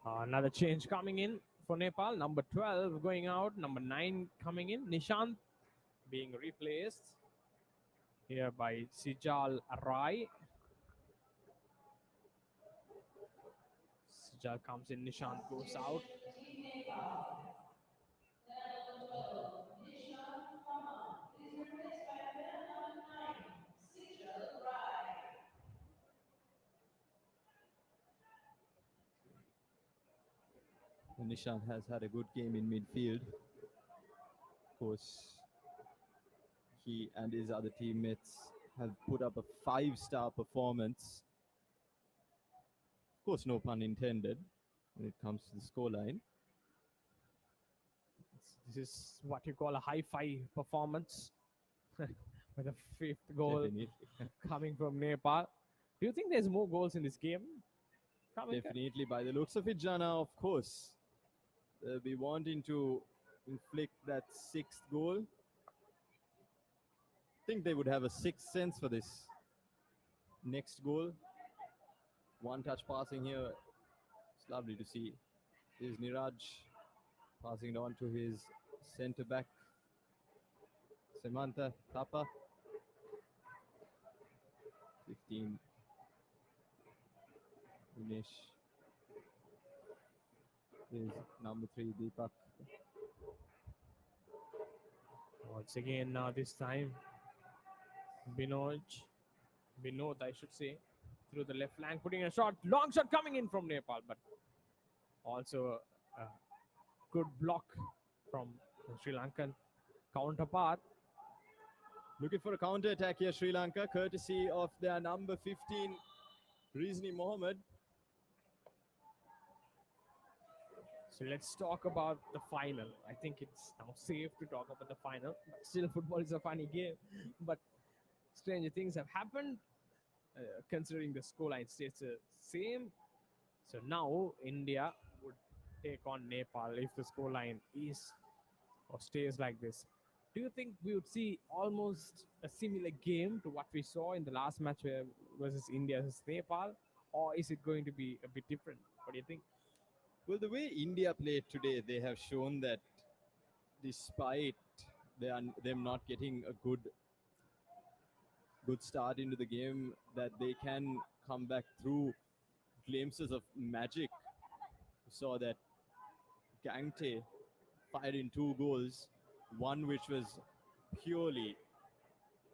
Another change coming in for Nepal. Number 12 going out. Number 9 coming in. Nishant being replaced here by Sijal Rai. Sijal comes in. Nishant goes out. Nishant has had a good game in midfield. Of course, he and his other teammates have put up a 5-star performance. Of course, no pun intended when it comes to the scoreline. This is what you call a high-five performance with a 5th goal Definitely. coming from Nepal. Do you think there's more goals in this game? Definitely, by the looks of it, Jana, of course, they'll be wanting to inflict that 6th goal. I think they would have a 6th sense for this next goal. One touch passing here. It's lovely to see. Here's Niraj passing it on to his centre back, Samantha Thapa. 15. Dinesh. Here's number 3, Deepak. Once again, now this time, Binod, I should say, through the left flank, putting a shot, long shot coming in from Nepal, but also a good block from the Sri Lankan counterpart. Looking for a counter attack here, Sri Lanka, courtesy of their number 15, Rizni Mohammed. So let's talk about the final. I think it's now safe to talk about the final. But still, football is a funny game. But stranger things have happened, considering the scoreline stays the same. So now India would take on Nepal if the scoreline is or stays like this. Do you think we would see almost a similar game to what we saw in the last match versus India versus Nepal? Or is it going to be a bit different? What do you think? Well, the way India played today, they have shown that despite them not getting a good start into the game, that they can come back through glimpses of magic. We saw that Gangte fired in 2 goals, one which was purely,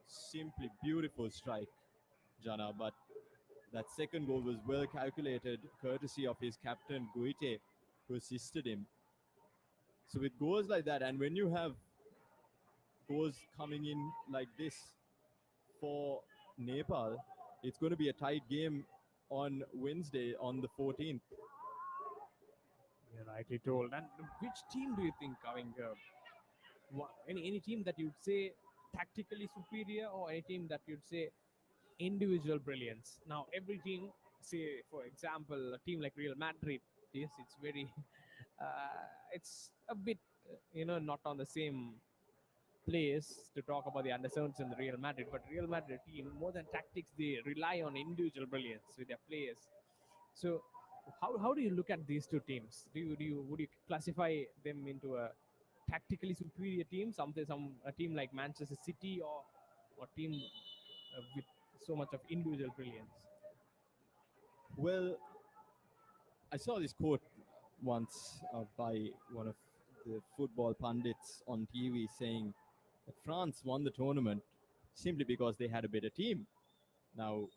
simply beautiful strike, Jana, but that second goal was well calculated, courtesy of his captain Guite, who assisted him. So with goals like that, and when you have goals coming in like this for Nepal, it's going to be a tight game on Wednesday, on the 14th. You're rightly told. And which team do you think coming? Any team that you'd say tactically superior, or any team that you'd say individual brilliance? Now, every team, say for example, a team like Real Madrid, yes, it's very, it's a bit, not on the same place to talk about the under-17s in the Real Madrid, but Real Madrid team, more than tactics, they rely on individual brilliance with their players. So, how do you look at these two teams? Would you classify them into a tactically superior team, a team like Manchester City, or team with so much of individual brilliance? Well, I saw this quote once by one of the football pundits on TV saying that France won the tournament simply because they had a better team. Now,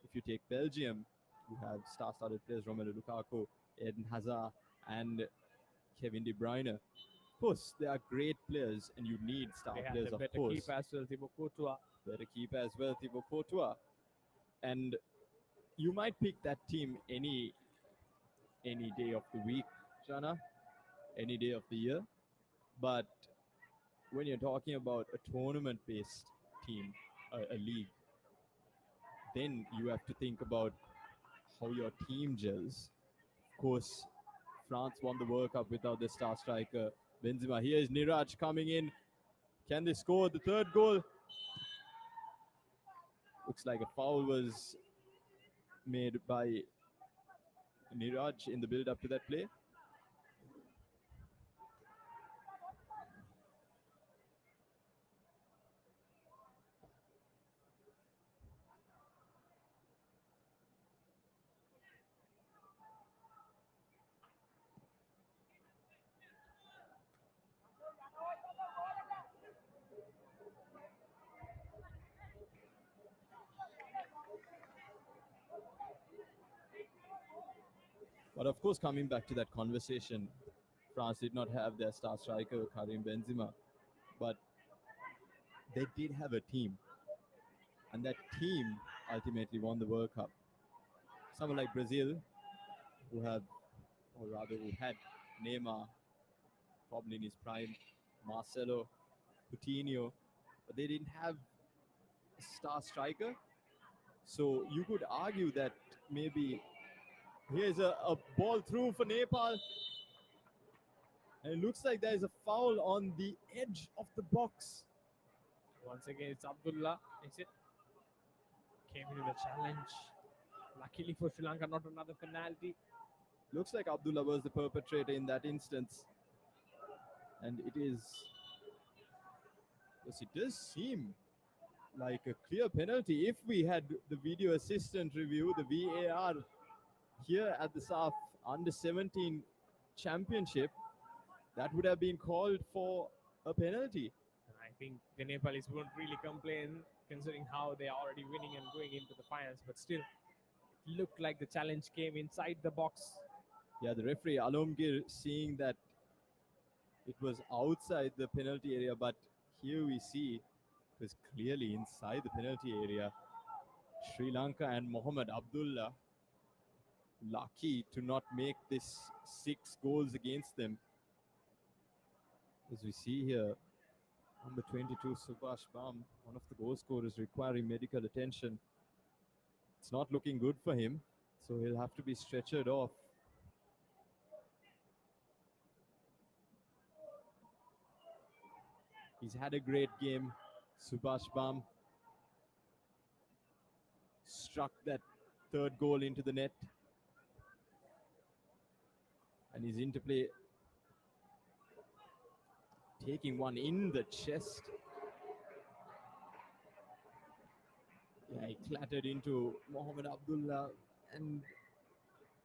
if you take Belgium, you have star-studded players Romelu Lukaku, Eden Hazard, and Kevin De Bruyne. course, they are great players, and you need star They had players, a of better course. keeper as well, Thibaut Courtois. Better keeper as well, Thibaut Courtois. And you might pick that team any day of the week, Jana, any day of the year. But when you're talking about a tournament-based team, a league, then you have to think about how your team gels. Of course, France won the World Cup without the star striker Benzema. Here is Niraj coming in. Can they score the third goal? Looks like a foul was made by Niraj in the build-up to that play. But of course, coming back to that conversation, France did not have their star striker Karim Benzema, but they did have a team, and that team ultimately won the World Cup. Someone like Brazil, who have, or rather, who had Neymar, probably in his prime, Marcelo, Coutinho, but they didn't have a star striker. So you could argue that maybe here's a ball through for Nepal. And it looks like there is a foul on the edge of the box. Once again, it's Abdullah. Is it? Came into the challenge. Luckily for Sri Lanka, not another penalty. Looks like Abdullah was the perpetrator in that instance. And it is. Yes, it does seem like a clear penalty. If we had the video assistant review, the VAR, here at the SAFF Under 17 Championship, that would have been called for a penalty. And I think the Nepalese won't really complain considering how they are already winning and going into the finals. But still, it looked like the challenge came inside the box. Yeah, the referee Alomgir seeing that it was outside the penalty area, but here we see it was clearly inside the penalty area. Sri Lanka and Mohamed Abdullah lucky to not make this 6 goals against them. As we see here, number 22, Subhash Bam, one of the goal scorers, requiring medical attention. It's not looking good for him, so he'll have to be stretchered off. He's had a great game. Subhash Bam struck that third goal into the net. And his interplay taking one in the chest. Yeah, he clattered into Mohamed Abdullah and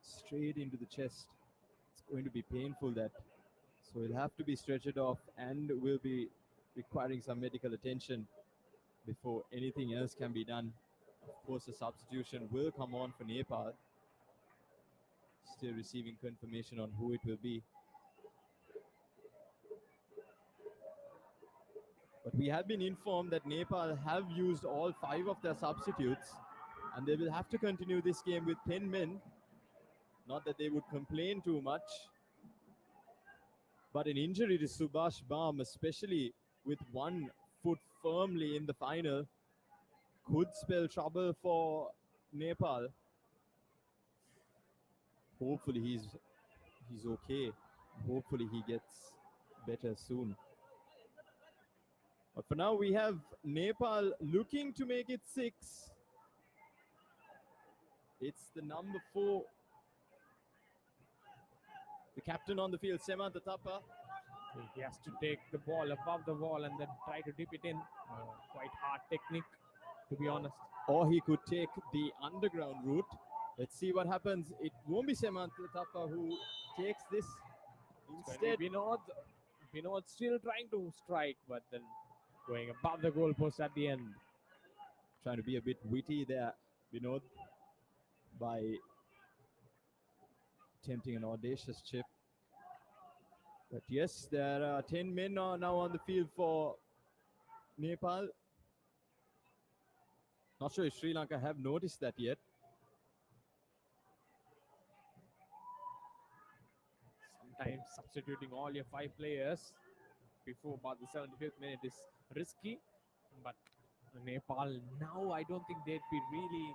straight into the chest. It's going to be painful, that. So he'll have to be stretchered off and will be requiring some medical attention before anything else can be done. Of course, a substitution will come on for Nepal. Still receiving confirmation on who it will be. But we have been informed that Nepal have used all 5 of their substitutes, and they will have to continue this game with 10 men. Not that they would complain too much, but an injury to Subhash Bam, especially with one foot firmly in the final, could spell trouble for Nepal. Hopefully he's okay. Hopefully he gets better soon. But for now, we have Nepal looking to make it 6. It's the number 4, the captain on the field, Semant Thapa. He has to take the ball above the wall and then try to dip it in. Quite hard technique, to be honest. Or he could take the underground route. Let's see what happens. It won't be Semant Thapa who takes this. Instead, Binod still trying to strike, but then going above the goalpost at the end. Trying to be a bit witty there, Binod, by attempting an audacious chip. But yes, there are 10 men now on the field for Nepal. Not sure if Sri Lanka have noticed that yet. Sometimes substituting all your 5 players before about the 75th minute is risky, but Nepal now I don't think they'd be really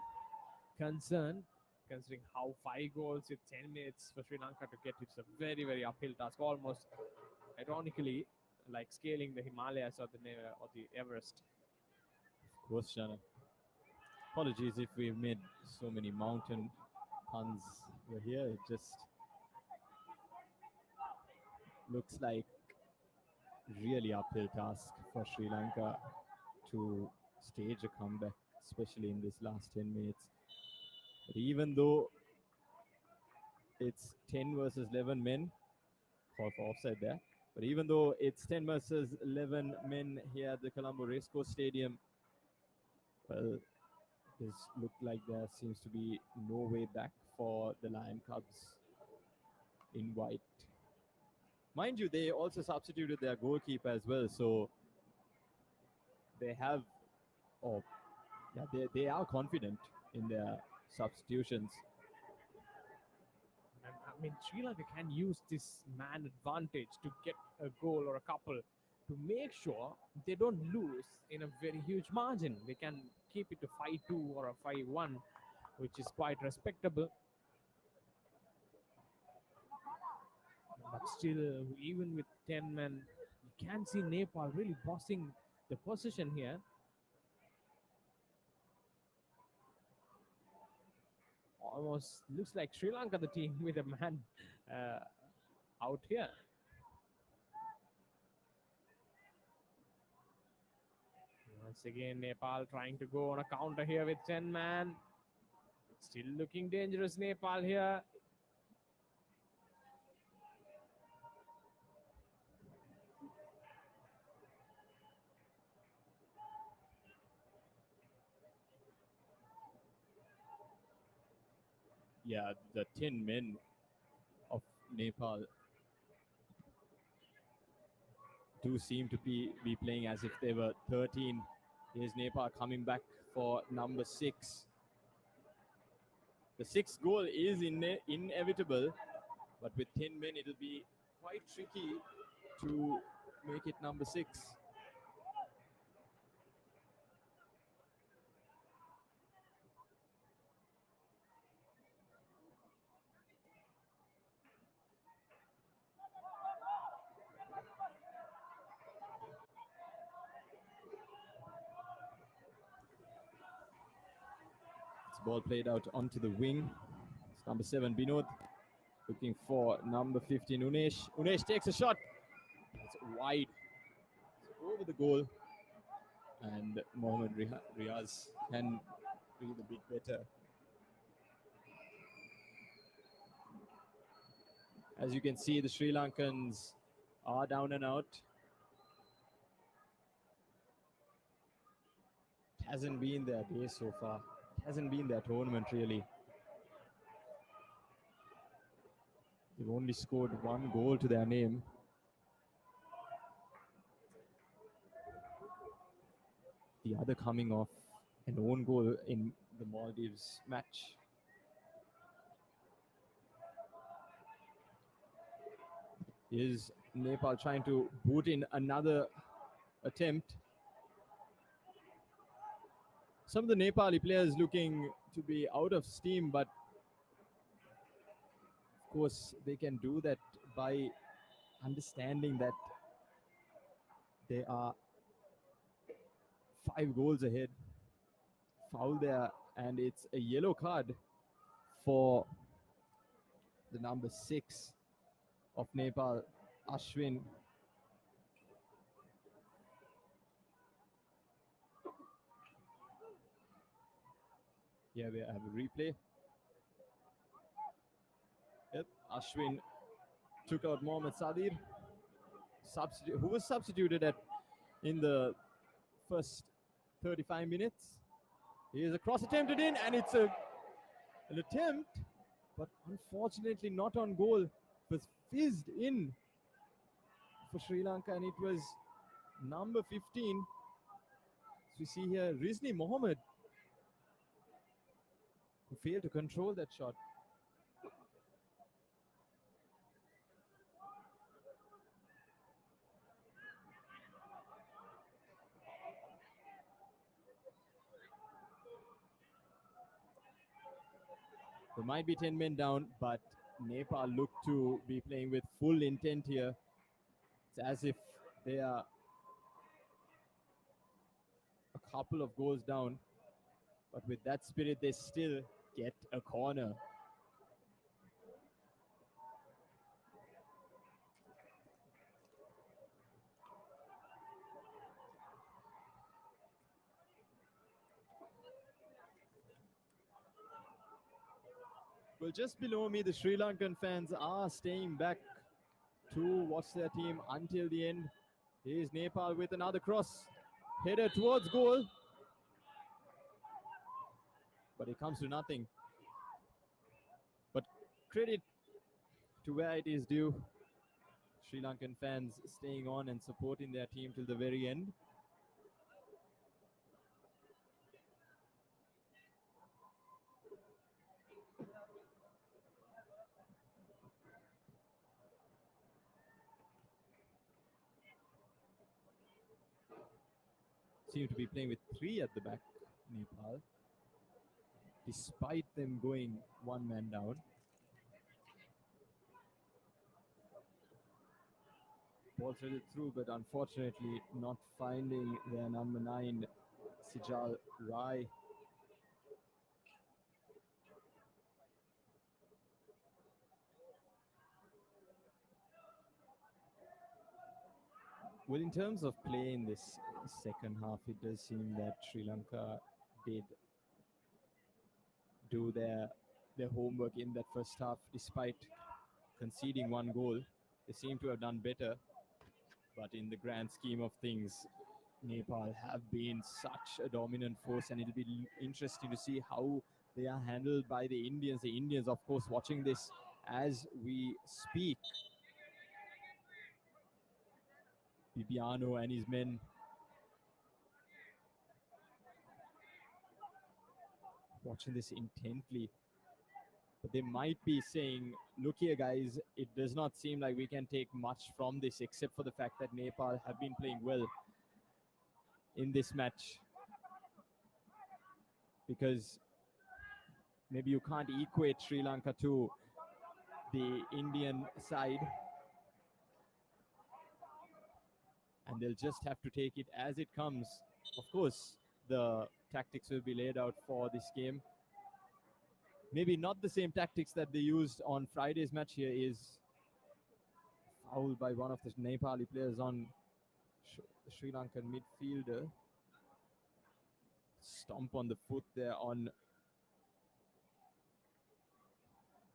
concerned considering how 5 goals in 10 minutes for Sri Lanka to get. It's a very, very uphill task, almost ironically like scaling the Himalayas or the Everest. Of course, Shana. Apologies if we've made so many mountain puns over here. It just looks like really uphill task for Sri Lanka to stage a comeback, especially in this last 10 minutes. But even though it's 10 versus 11 men, call for offside there. But even though it's 10 versus 11 men here at the Colombo Racecourse Stadium, well, this looked like there seems to be no way back for the Lion Cubs in white. Mind you, they also substituted their goalkeeper as well, so they have, oh, yeah, they are confident in their substitutions. And I mean, Sri Lanka can use this man advantage to get a goal or a couple to make sure they don't lose in a very huge margin. They can keep it to 5-2 or a 5-1, which is quite respectable. But still, even with 10 men, you can see Nepal really bossing the position here. Almost looks like Sri Lanka, the team with a man out here. Once again, Nepal trying to go on a counter here with 10 man. Still looking dangerous, Nepal here. Yeah, the 10 men of Nepal do seem to be playing as if they were 13. Here's Nepal coming back for number 6. The 6th goal is inevitable, but with 10 men, it'll be quite tricky to make it number 6. Ball played out onto the wing. It's number 7, Binod, looking for number 15, Unesh. Unesh takes a shot. It's wide. It's over the goal. And Mohammad Riaz can breathe a bit better. As you can see, the Sri Lankans are down and out. It hasn't been their day so far. Hasn't been their tournament really. They've only scored 1 goal to their name. The other coming off an own goal in the Maldives match. Is Nepal trying to boot in another attempt? Some of the Nepali players looking to be out of steam, but of course they can do that by understanding that they are 5 goals ahead. Foul there, and it's a yellow card for the number 6 of Nepal, Ashwin. Here we have a replay. Yep, Ashwin took out Mohammad Sadir, who was substituted in the first 35 minutes. Here's a cross attempted in, and it's an attempt, but unfortunately not on goal. It was fizzed in. for Sri Lanka, and it was number 15. So we see here Rizni Mohammed, who failed to control that shot. There might be 10 men down, but Nepal look to be playing with full intent here. It's as if they are a couple of goals down, but with that spirit, they still get a corner. Well, just below me, the Sri Lankan fans are staying back to watch their team until the end. Here's Nepal with another cross. Header towards goal. But it comes to nothing. But credit to where it is due. Sri Lankan fans staying on and supporting their team till the very end. Seem to be playing with 3 at the back, Nepal, despite them going 1 man down. Ball threaded through, but unfortunately not finding their number 9, Sijal Rai. Well, in terms of play in this second half, it does seem that Sri Lanka did do their homework in that first half, despite conceding 1 goal. They seem to have done better, but in the grand scheme of things, Nepal have been such a dominant force, and it'll be interesting to see how they are handled by the Indians. The Indians, of course, watching this as we speak. Bibiano and his men watching this intently. But they might be saying, look here, guys, it does not seem like we can take much from this, except for the fact that Nepal have been playing well in this match. Because maybe you can't equate Sri Lanka to the Indian side. And they'll just have to take it as it comes. Of course, the tactics will be laid out for this game. Maybe not the same tactics that they used on Friday's match. Here is foul by one of the Nepali players on the Sri Lankan midfielder. Stomp on the foot there on,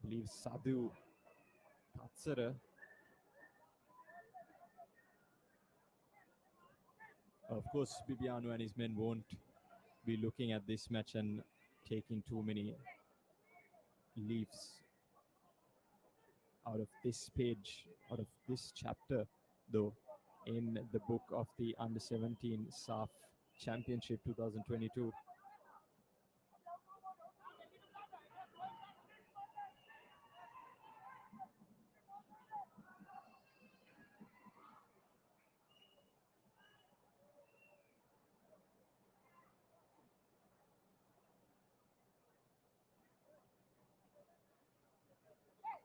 I believe, Sadhu Tatsara. Of course, Bibiano and his men won't be looking at this match and taking too many leaves out of this page, out of this chapter, though, in the book of the Under-17 SAFF Championship 2022.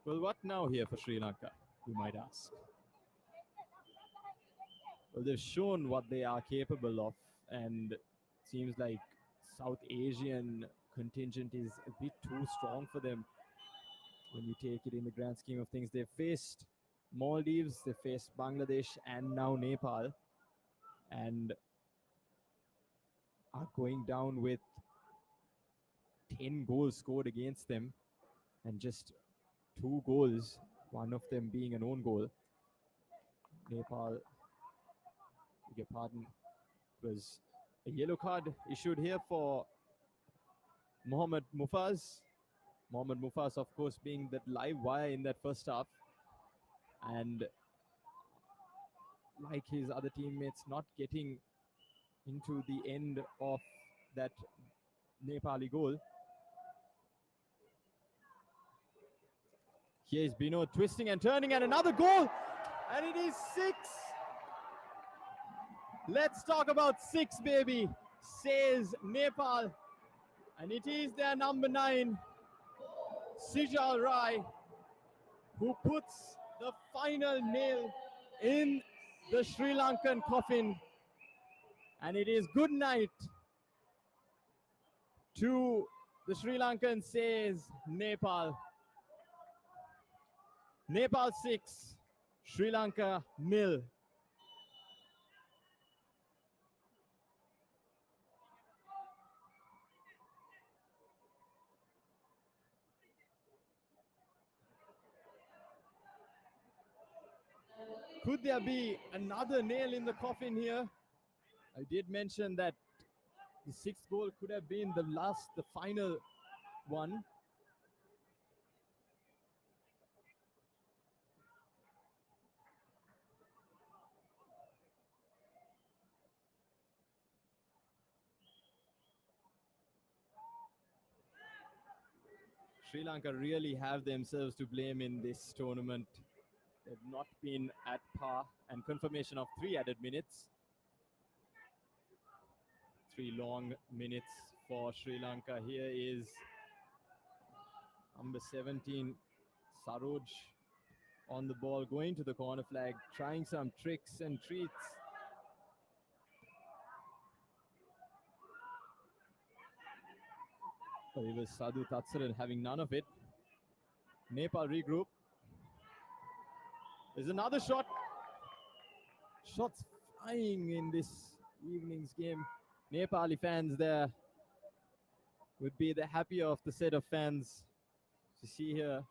Well, what now here for Sri Lanka, you might ask? Well, they've shown what they are capable of, and it seems like South Asian contingent is a bit too strong for them when you take it in the grand scheme of things. They've faced Maldives, they faced Bangladesh, and now Nepal, and are going down with 10 goals scored against them, and just 2 goals, one of them being an own goal. Nepal, beg your pardon, was a yellow card issued here for Mohammad Mufaz. Mohammad Mufaz, of course, being that live wire in that first half. And like his other teammates not getting into the end of that Nepali goal. Here is Bino twisting and turning, and another goal, and it is 6. Let's talk about 6, baby, says Nepal, and it is their number 9, Sijal Rai, who puts the final nail in the Sri Lankan coffin. And it is good night to the Sri Lankan, says Nepal. Nepal 6, Sri Lanka 0. Could there be another nail in the coffin here? I did mention that the 6th goal could have been the final one. Sri Lanka really have themselves to blame in this tournament. They've not been at par, and confirmation of 3 added minutes. 3 long minutes for Sri Lanka. Here is number 17, Saroj, on the ball, going to the corner flag, trying some tricks and treats. But it was Sadhu Tatsaran having none of it. Nepal regroup. There's another shot. Shots flying in this evening's game. Nepali fans there would be the happier of the set of fans to see here.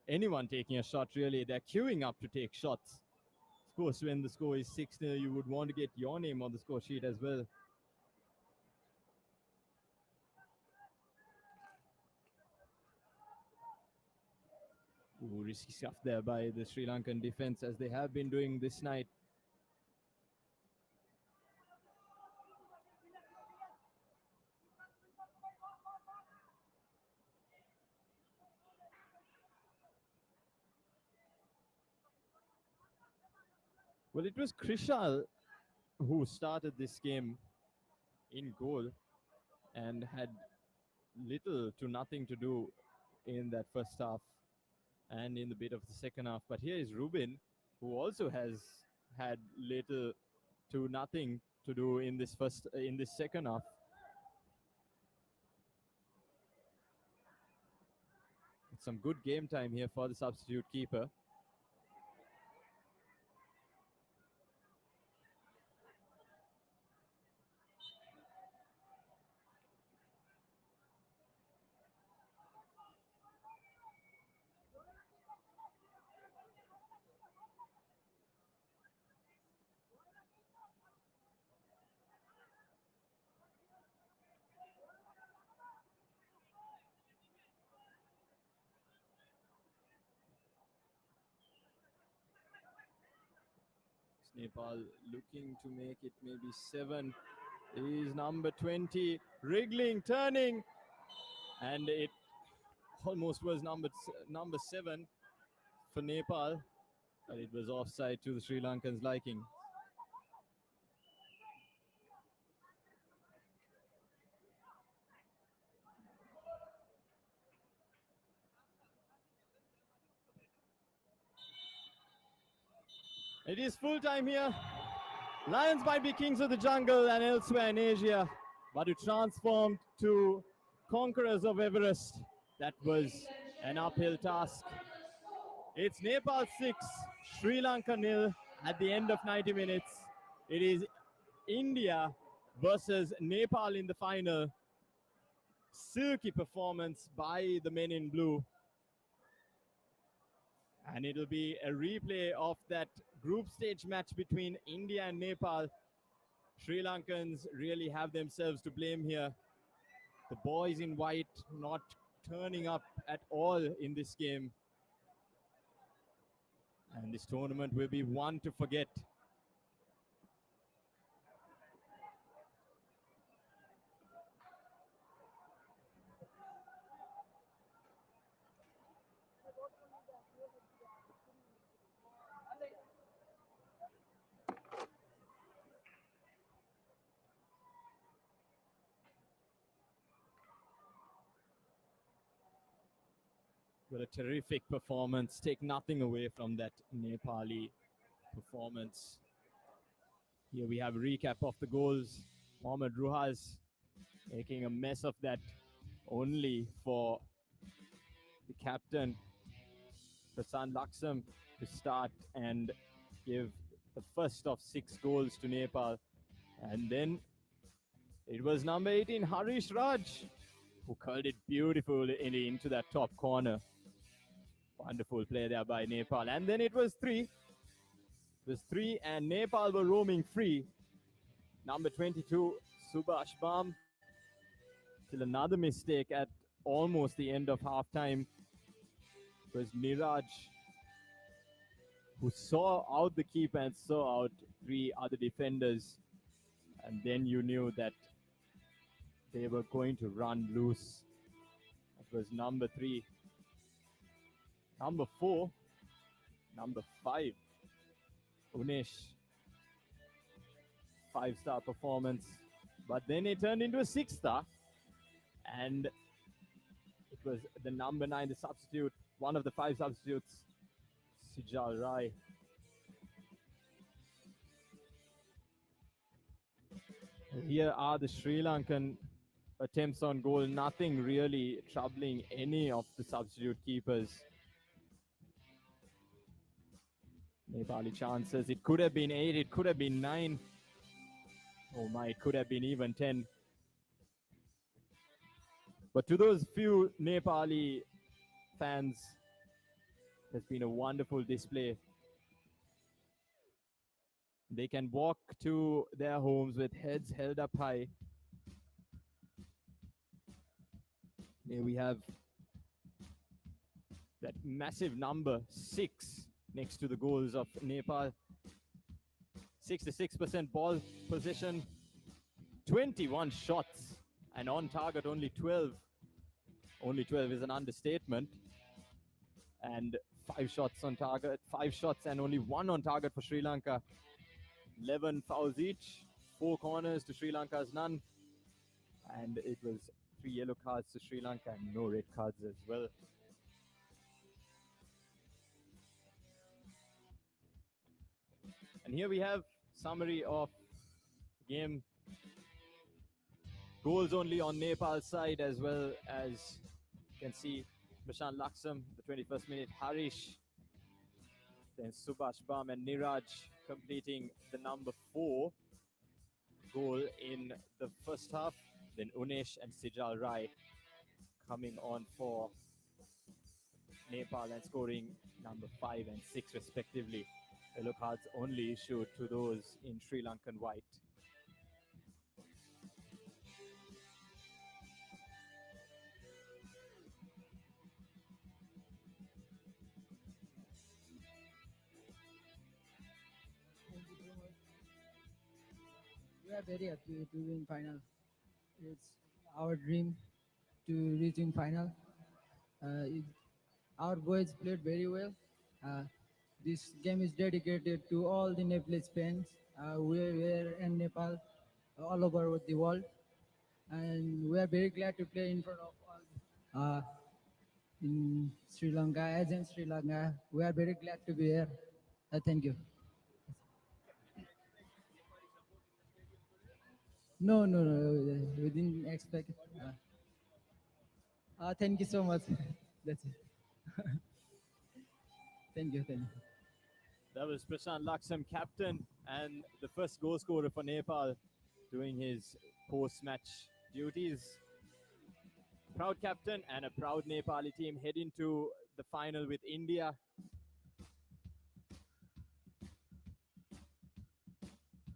Anyone taking a shot, really. They're queuing up to take shots. Of course, when the score is 6-0, you would want to get your name on the score sheet as well. Ooh, risky stuff there by the Sri Lankan defense, as they have been doing this night. Well, it was Krishal who started this game in goal and had little to nothing to do in that first half and in the bit of the second half. But here is Rubin, who also has had little to nothing to do in this second half. Some good game time here for the substitute keeper. Nepal looking to make it maybe 7. Is number 20 wriggling, turning, and it almost was number 7 for Nepal, but it was offside to the Sri Lankans' liking. It is full time here. Lions might be kings of the jungle and elsewhere in Asia, but to transform to conquerors of Everest, that was an uphill task. It's Nepal 6, Sri Lanka 0 at the end of 90 minutes. It is India versus Nepal in the final. Silky performance by the men in blue. And it'll be a replay of that group stage match between India and Nepal. Sri Lankans really have themselves to blame here. The boys in white not turning up at all in this game. And this tournament will be one to forget. Well, a terrific performance. Take nothing away from that Nepali performance. Here we have a recap of the goals. Mohammad Ruhas making a mess of that only for the captain, Prasan Laksam, to start and give the first of 6 goals to Nepal. And then it was number 18, Harish Raj, who curled it beautifully into that top corner. Wonderful play there by Nepal. And then it was 3. It was 3, and Nepal were roaming free. Number 22, Subhash Bam. Till another mistake at almost the end of halftime. It was Niraj who saw out the keeper and saw out 3 other defenders. And then you knew that they were going to run loose. It was number 3. Number 4. Number 5. Unesh. 5-star performance. But then it turned into a 6-star. And it was the number 9, the substitute, one of the 5 substitutes, Sijal Rai. Here are the Sri Lankan attempts on goal. Nothing really troubling any of the substitute keepers. Nepali chances. It could have been 8. It could have been 9. Oh my, it could have been even 10. But to those few Nepali fans, it's been a wonderful display. They can walk to their homes with heads held up high. Here we have that massive number 6 next to the goals of Nepal. 66% ball possession, 21 shots, and on target only 12. Only 12 is an understatement. And 5 shots on target, 5 shots and only 1 on target for Sri Lanka. 11 fouls each, 4 corners to Sri Lanka's none. And it was 3 yellow cards to Sri Lanka and no red cards as well. And here we have summary of game. Goals only on Nepal's side, as well as you can see Prashant Laksam, the 21st minute, Harish, then Subhash Bam and Niraj completing the number 4 goal in the first half. Then Unesh and Sijal Rai coming on for Nepal and scoring number 5 and 6 respectively. Yellow cards only issued to those in Sri Lankan white. We are very happy to win final. It's our dream to reach in final. Our boys played very well. This game is dedicated to all the Nepalese fans. We are in Nepal, all over the world, and we are very glad to play in front of all in Sri Lanka. As in Sri Lanka, we are very glad to be here. Thank you. No, no, no. We didn't expect. Thank you so much. That's it. Thank you. Thank you. That was Prashant Laksam, captain and the first goal scorer for Nepal, doing his post-match duties. Proud captain and a proud Nepali team head into the final with India.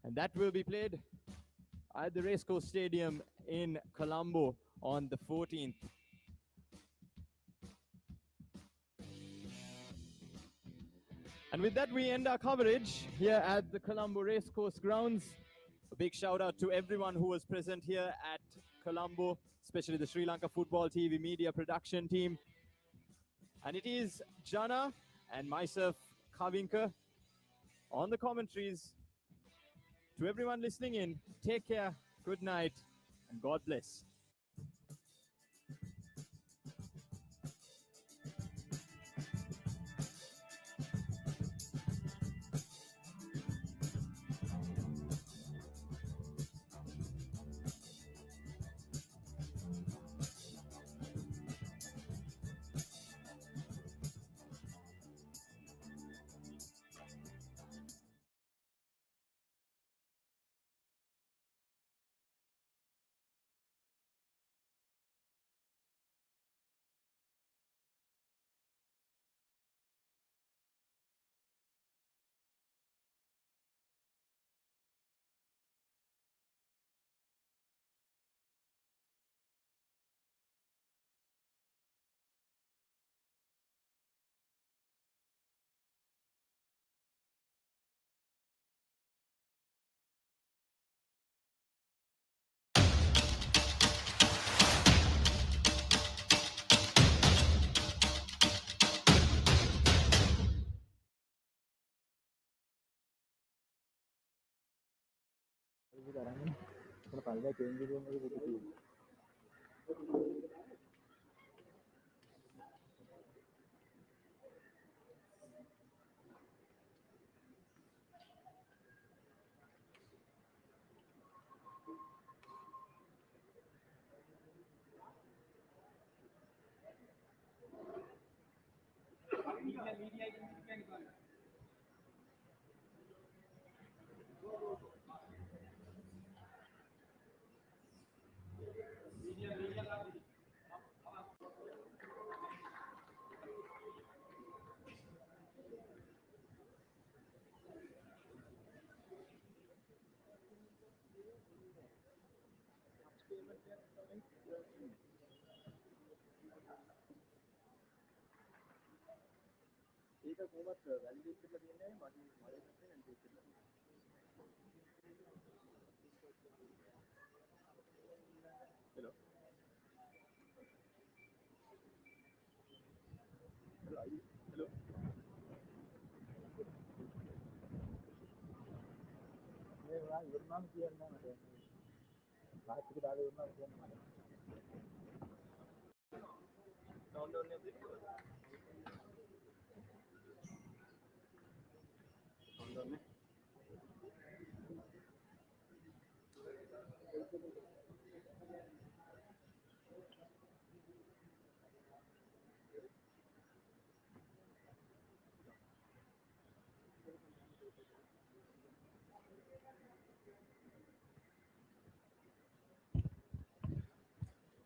And that will be played at the Racecourse Stadium in Colombo on the 14th. And with that, we end our coverage here at the Colombo Racecourse grounds. A big shout out to everyone who was present here at Colombo, especially the Sri Lanka Football TV media production team. And it is Jana and myself, Kavinka, on the commentaries. To everyone listening in, take care, good night, and God bless.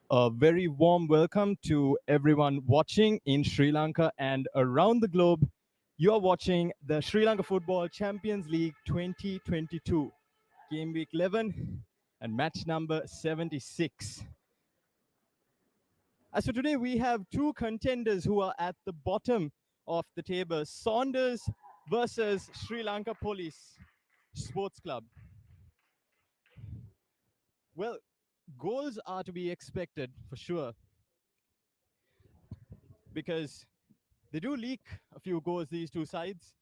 A very warm welcome to everyone watching in Sri Lanka and around the globe. You are watching the Sri Lanka Football Champions League 2022, game week 11 and match number 76. As for today, we have two contenders who are at the bottom of the table, Saunders versus Sri Lanka Police Sports Club. Well, goals are to be expected for sure, because they do leak a few goals, these two sides,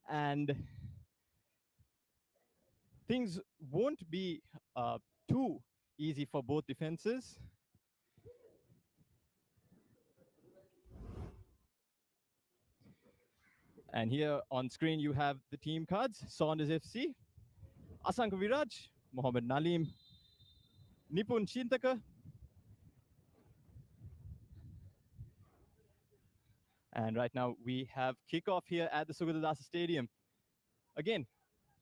and things won't be too easy for both defenses. And here on screen, you have the team cards: Saunders FC, Asanka Viraj, Mohammed Nalim, Nipun Chintaka, and right now we have kickoff here at the Sugadadasa Stadium. Again,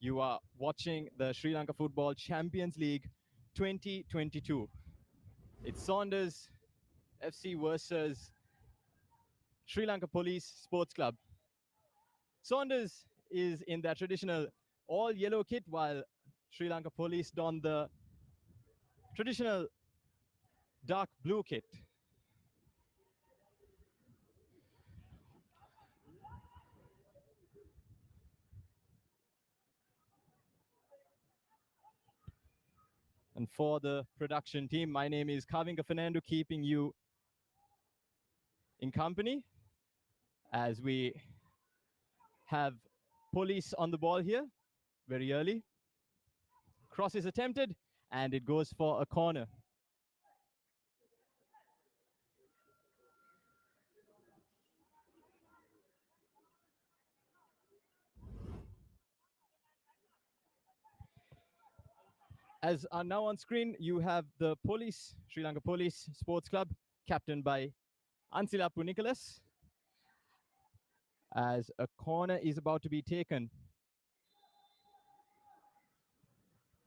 you are watching the Sri Lanka Football Champions League 2022. It's Saunders FC versus Sri Lanka Police Sports Club. Saunders is in their traditional all yellow kit, while Sri Lanka Police don the traditional dark blue kit. And for the production team, my name is Kavinka Fernando, keeping you in company as we have police on the ball here very early. Cross is attempted, and it goes for a corner. As are now on screen, you have the police, Sri Lanka Police Sports Club, captained by Ansilapu Nicholas, as a corner is about to be taken.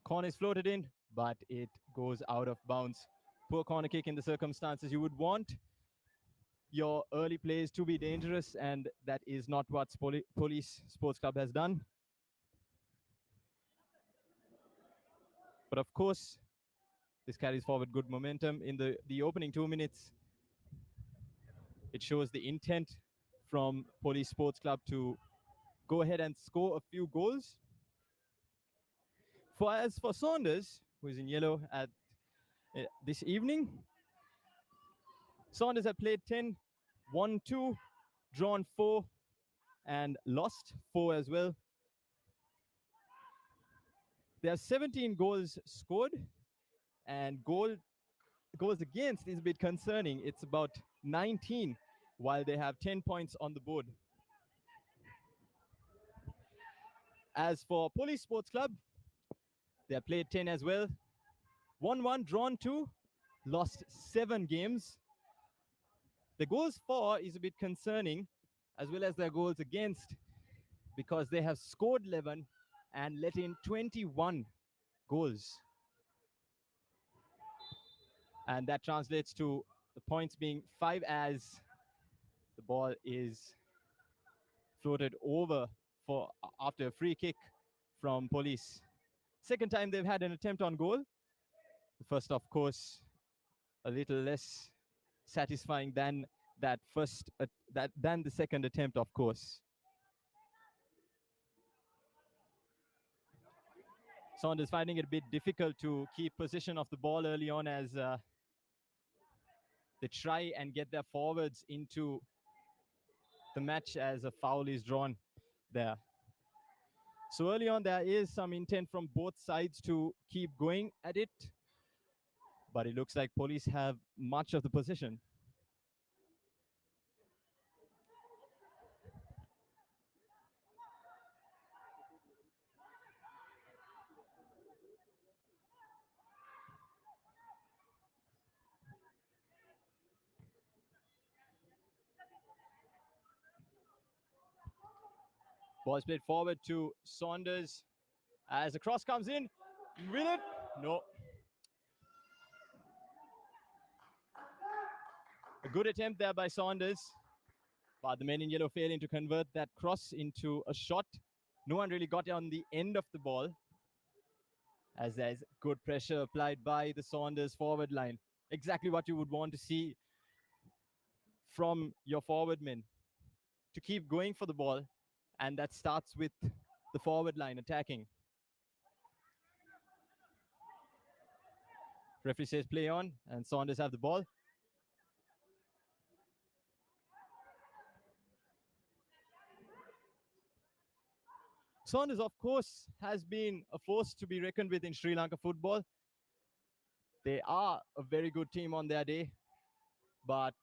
Corner is floated in, but it goes out of bounds. Poor corner kick in the circumstances. You would want your early plays to be dangerous, and that is not what Police Sports Club has done. But of course, this carries forward good momentum in the opening 2 minutes. It shows the intent from Police Sports Club to go ahead and score a few goals. As for Saunders, who is in yellow at this evening, Saunders have played 10, won 2, drawn 4, and lost 4 as well. There are 17 goals scored, and goals against is a bit concerning. It's about 19, while they have 10 points on the board. As for Police Sports Club, they have played 10 as well. Won 1, drawn 2, lost 7 games. The goals for is a bit concerning, as well as their goals against, because they have scored 11 and let in 21 goals. And that translates to the points being 5 as the ball is floated over for after a free kick from Police. Second time they've had an attempt on goal. The first, of course, a little less satisfying than that first than the second attempt, of course. Saunders finding it a bit difficult to keep possession of the ball early on, as they try and get their forwards into the match as a foul is drawn there. So early on, there is some intent from both sides to keep going at it, but it looks like Police have much of the possession. Ball is played forward to Saunders as the cross comes in. Will it? No. A good attempt there by Saunders, but the men in yellow failing to convert that cross into a shot. No one really got on the end of the ball, as there's good pressure applied by the Saunders forward line. Exactly what you would want to see from your forward men, to keep going for the ball, and that starts with the forward line attacking. Referee says play on, and Saunders have the ball. Saunders, of course, has been a force to be reckoned with in Sri Lanka football. They are a very good team on their day, but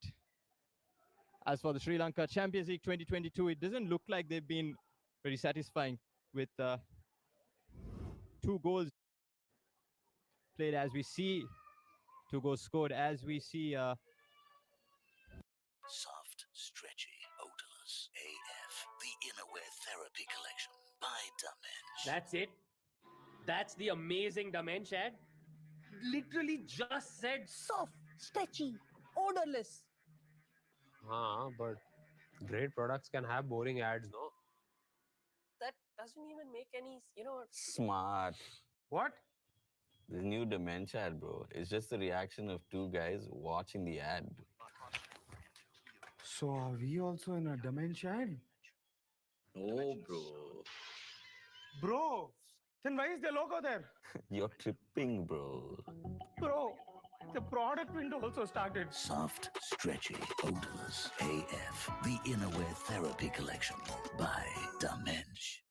as for the Sri Lanka Champions League 2022, it doesn't look like they've been very satisfying with 2 goals played, as we see, 2 goals scored, as we see. Soft, stretchy, odorless AF, the Innerwear Therapy Collection by Dimension. That's it? That's the amazing Dimension ad? Literally just said Soft, stretchy, odorless. But great products can have boring ads, no? that doesn't even make any, Smart. What? This new dementia ad, bro. It's just the reaction of 2 guys watching the ad. So are we also in a dementia ad? No, bro. Bro, then why is the logo there? You're tripping, bro. Bro, The product window also started. Soft, stretchy, odorless. AF, the Innerwear Therapy Collection by Dimension.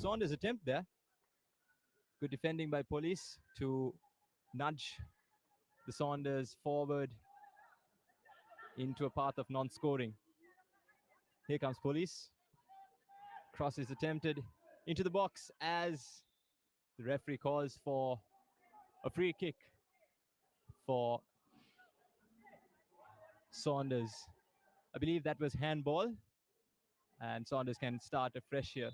Saunders' attempt there. Good defending by police to nudge the Saunders forward into a path of non-scoring. Here comes police. Cross is attempted into the box as the referee calls for a free kick for Saunders. I believe that was handball, and Saunders can start afresh here.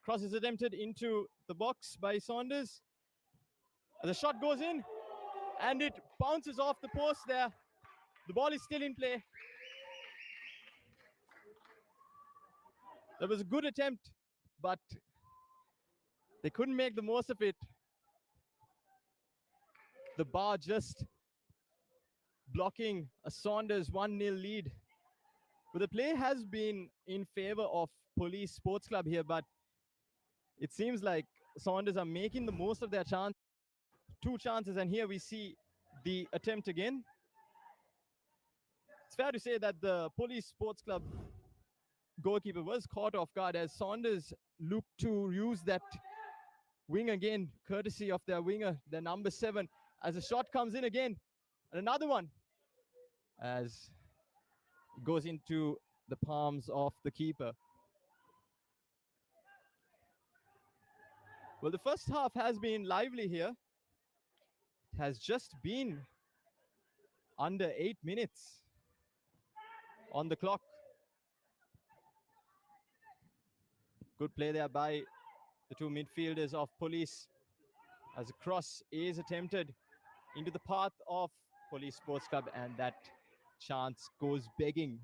Cross is attempted into the box by Saunders. The shot goes in and it bounces off the post there. The ball is still in play. That was a good attempt, but they couldn't make the most of it. The bar just blocking a Saunders 1-0 lead. But the play has been in favor of Police Sports Club here, but it seems like Saunders are making the most of their chance. 2 chances, and here we see the attempt again. It's fair to say that the Police Sports Club goalkeeper was caught off guard as Saunders looked to use that wing again, courtesy of their winger, their number 7, as a shot comes in again. And another one as it goes into the palms of the keeper. Well, the first half has been lively here. It has just been under 8 minutes on the clock. Good play there by the 2 midfielders of Police as a cross is attempted into the path of Police Sports Club, and that chance goes begging.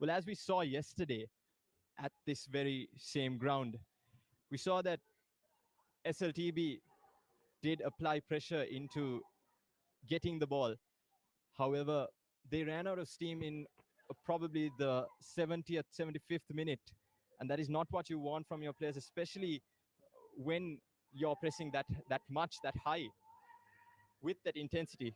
Well, as we saw yesterday at this very same ground, we saw that SLTB did apply pressure into getting the ball. However, they ran out of steam in probably the 70th, 75th minute. And that is not what you want from your players, especially when you're pressing that much, that high, with that intensity.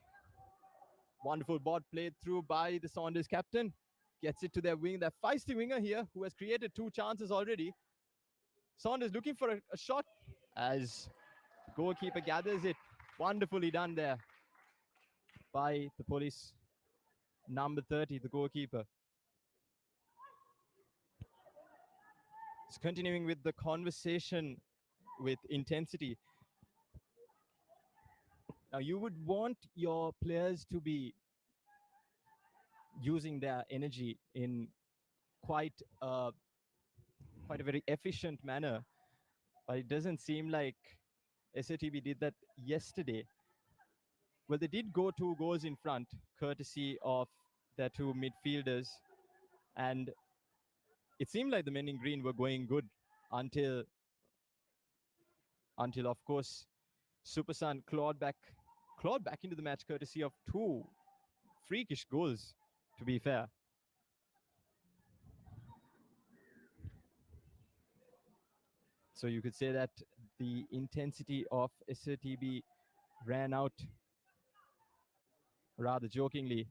Wonderful ball played through by the Saunders captain. Gets it to their wing, their feisty winger here, who has created 2 chances already. Saunders looking for a shot as the goalkeeper gathers it. Wonderfully done there by the Police number 30, the goalkeeper. It's continuing with the conversation with intensity. Now, you would want your players to be using their energy in quite a very efficient manner, but it doesn't seem like SATB did that yesterday. Well, they did go 2 goals in front, courtesy of their 2 midfielders, and it seemed like the men in green were going good until of course, Supersun clawed back into the match, courtesy of 2 freakish goals, to be fair. So you could say that the intensity of SATB ran out. Rather jokingly,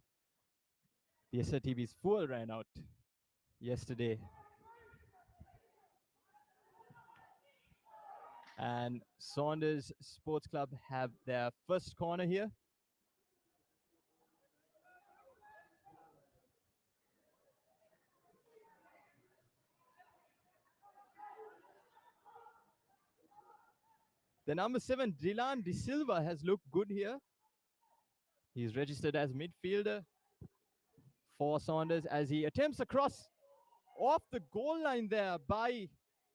the SATB's fuel ran out yesterday. And Saunders Sports Club have their first corner here. The number 7, Dylan De Silva, has looked good here. He's registered as midfielder for Saunders as he attempts a cross off the goal line there by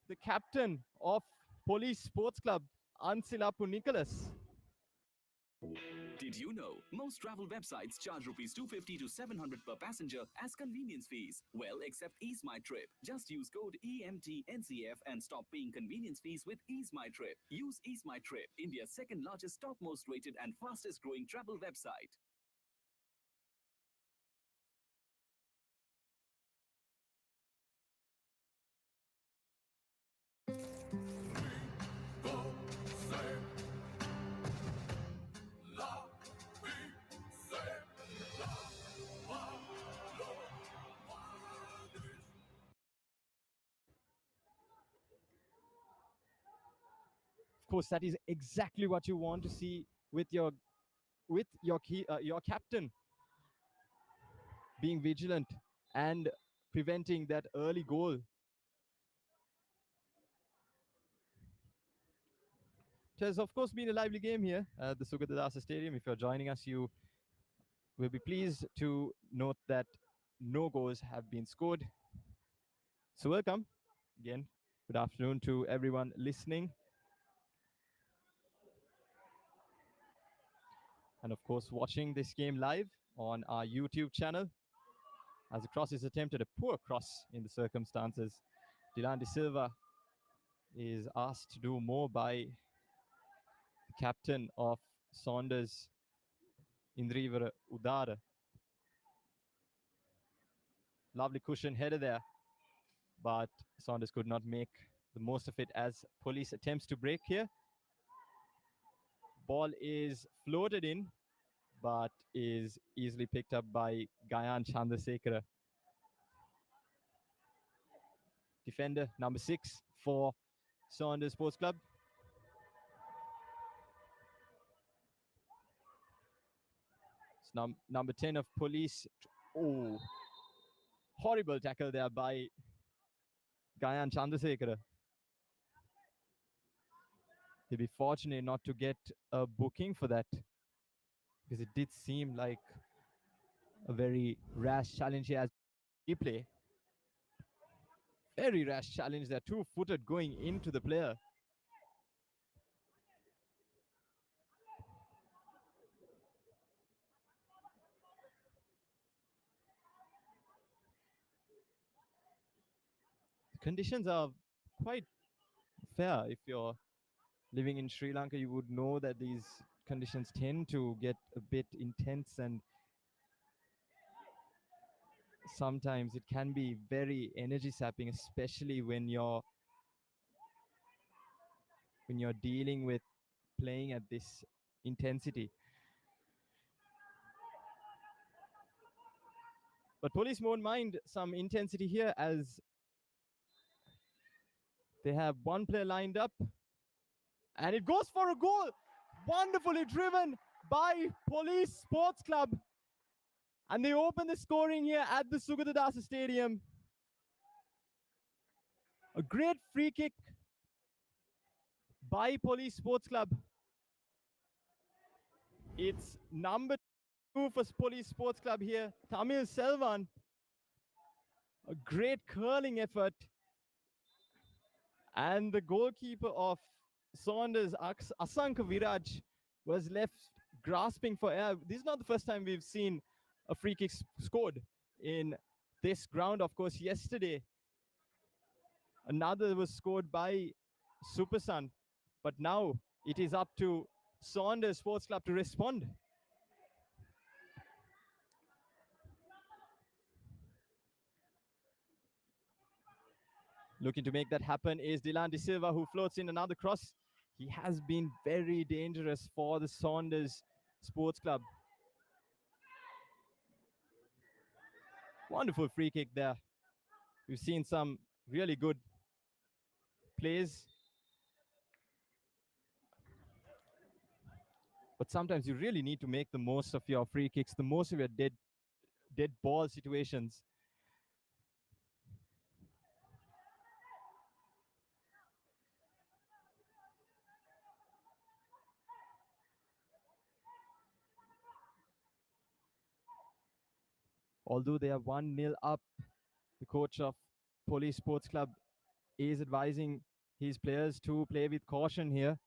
the captain of Police Sports Club, Ansilapu Nicholas. Did you know most travel websites charge rupees 250 to 700 per passenger as convenience fees? Well, except Ease My Trip. Just use code EMTNCF and stop paying convenience fees with Ease My Trip. Use Ease My Trip, India's second largest, top most rated and fastest growing travel website. Of course, that is exactly what you want to see with your captain being vigilant and preventing that early goal. It has, of course, been a lively game here at the Sugatadasa Stadium. If you're joining us, you will be pleased to note that no goals have been scored. So welcome again. Good afternoon to everyone listening. And of course, watching this game live on our YouTube channel. As the cross is attempted, a poor cross in the circumstances. Dylan De Silva is asked to do more by the captain of Saunders, Indrivar Udara. Lovely cushion header there, but Saunders could not make the most of it as Police attempts to break here. Ball is floated in, but is easily picked up by Gayan Chandrasekhara. Defender number 6 for Saunders Sports Club. It's number 10 of Police. Oh, horrible tackle there by Gayan Chandrasekhara. He'll be fortunate not to get a booking for that, because it did seem like a very rash challenge here as replay. Very rash challenge there, 2-footed going into the player. The conditions are quite fair. If you're living in Sri Lanka, you would know that these conditions tend to get a bit intense, and sometimes it can be very energy sapping, especially when you're dealing with playing at this intensity. But Police won't mind some intensity here, as they have one player lined up, and it goes for a goal. Wonderfully driven by Police Sports Club, and they open the scoring here at the Sugatadasa Stadium. A great free kick by Police Sports Club. It's number 2 for Police Sports Club here, Tamil Selvan. A great curling effort. And the goalkeeper of Saunders, Asanka Viraj, was left grasping for air. This is not the first time we've seen a free kick scored in this ground. Of course, yesterday, another was scored by Supersun. But now it is up to Saunders Sports Club to respond. Looking to make that happen is Dylan De Silva, who floats in another cross. He has been very dangerous for the Saunders Sports Club. Wonderful free kick there. We've seen some really good plays But sometimes you really need to make the most of your free kicks, the most of your dead ball situations. Although they are 1-0 up, the coach of Police Sports Club is advising his players to play with caution here.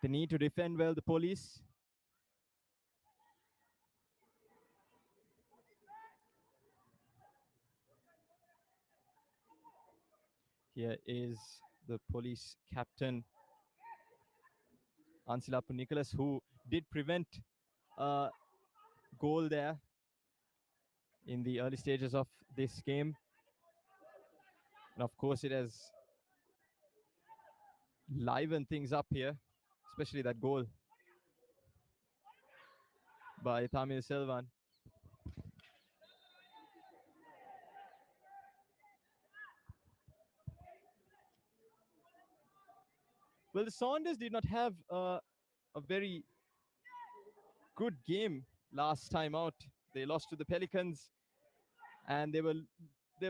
They need to defend well, the Police. Here is the Police captain, Ansilapu Nicholas, who did prevent a goal there in the early stages of this game. And of course, it has livened things up here, especially that goal by Tamil Selvan. Well, the Saunders did not have a very good game last time out. They lost to the Pelicans, and they were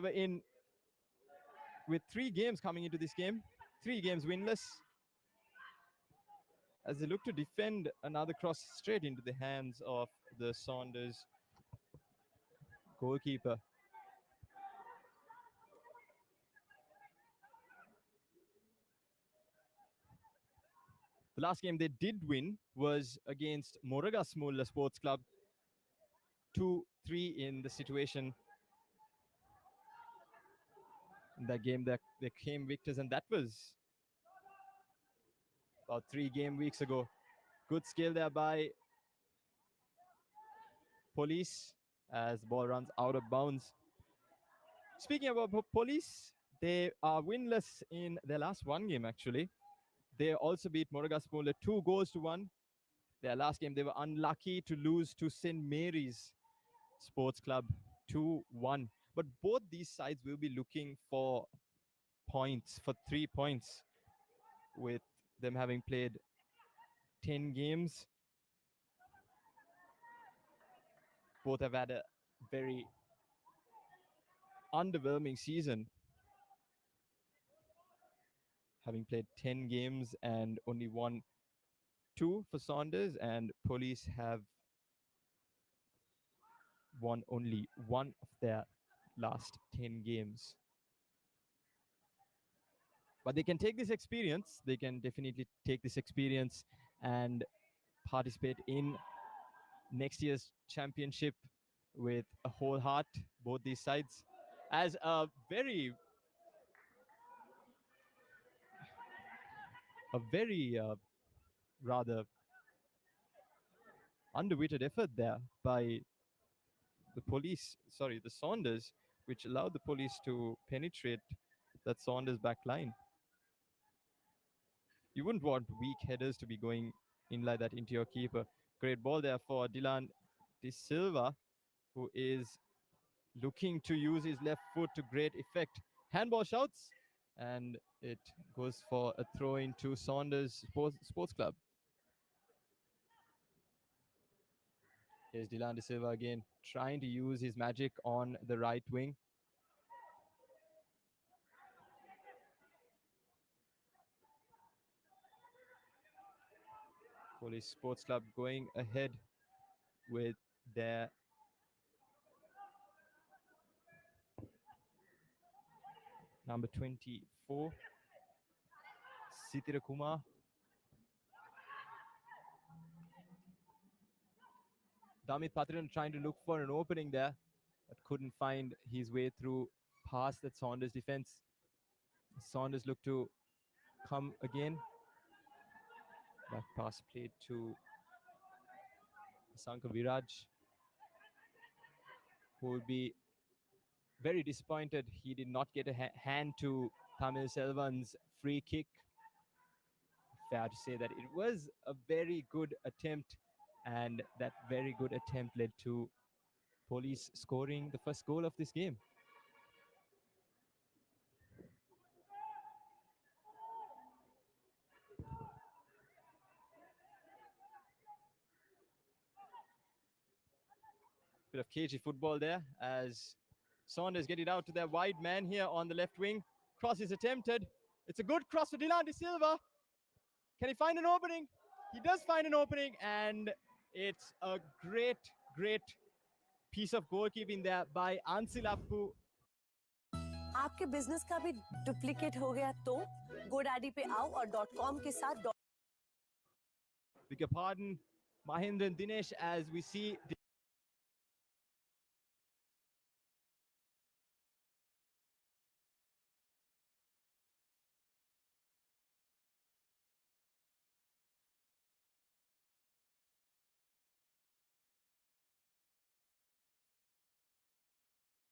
in with 3 games coming into this game, 3 games winless, as they look to defend another cross straight into the hands of the Saunders goalkeeper. The last game they did win was against Moragasmulla Sports Club, 2-3 in the situation. In that game, they came victors, and that was about 3 game weeks ago. Good skill there by Police as the ball runs out of bounds. Speaking about Police, they are winless in their last 1 game, actually. They also beat Moragasmulla 2-1. Their last game, they were unlucky to lose to St. Mary's Sports Club 2-1. But both these sides will be looking for points, for 3 points, with them having played 10 games. Both have had a very underwhelming season, having played 10 games and only won 2 for Saunders, and Police have won only 1 of their last 10 games. But they can take this experience. They can definitely take this experience and participate in next year's championship with a whole heart, both these sides, as a very rather underweighted effort there by the Saunders, which allowed the Police to penetrate that Saunders back line. You wouldn't want weak headers to be going in like that into your keeper. Great ball there for Dylan De Silva, who is looking to use his left foot to great effect. Handball shouts, and it goes for a throw into Saunders Sports Club. Here's Dylan De Silva again, trying to use his magic on the right wing. Police Sports Club going ahead with their number 24, Sitira Kumar. Damit Patran trying to look for an opening there, but couldn't find his way through past that Saunders defense. Saunders look to come again. That pass played to Sanka Viraj, who will be very disappointed he did not get a hand to Tamil Selvan's free kick. Fair to say that it was a very good attempt, and that very good attempt led to Police scoring the first goal of this game. Bit of cagey football there as Saunders get it out to their wide man here on the left wing. Cross is attempted. It's a good cross for Dylan De Silva. Can he find an opening? He does find an opening, and it's a great, great piece of goalkeeping there by Ansil Appu. आपके business का भी duplicate हो गया तो GoDaddy पे आओ और .com के साथ Beg your pardon, Mahendra and Dinesh, as we see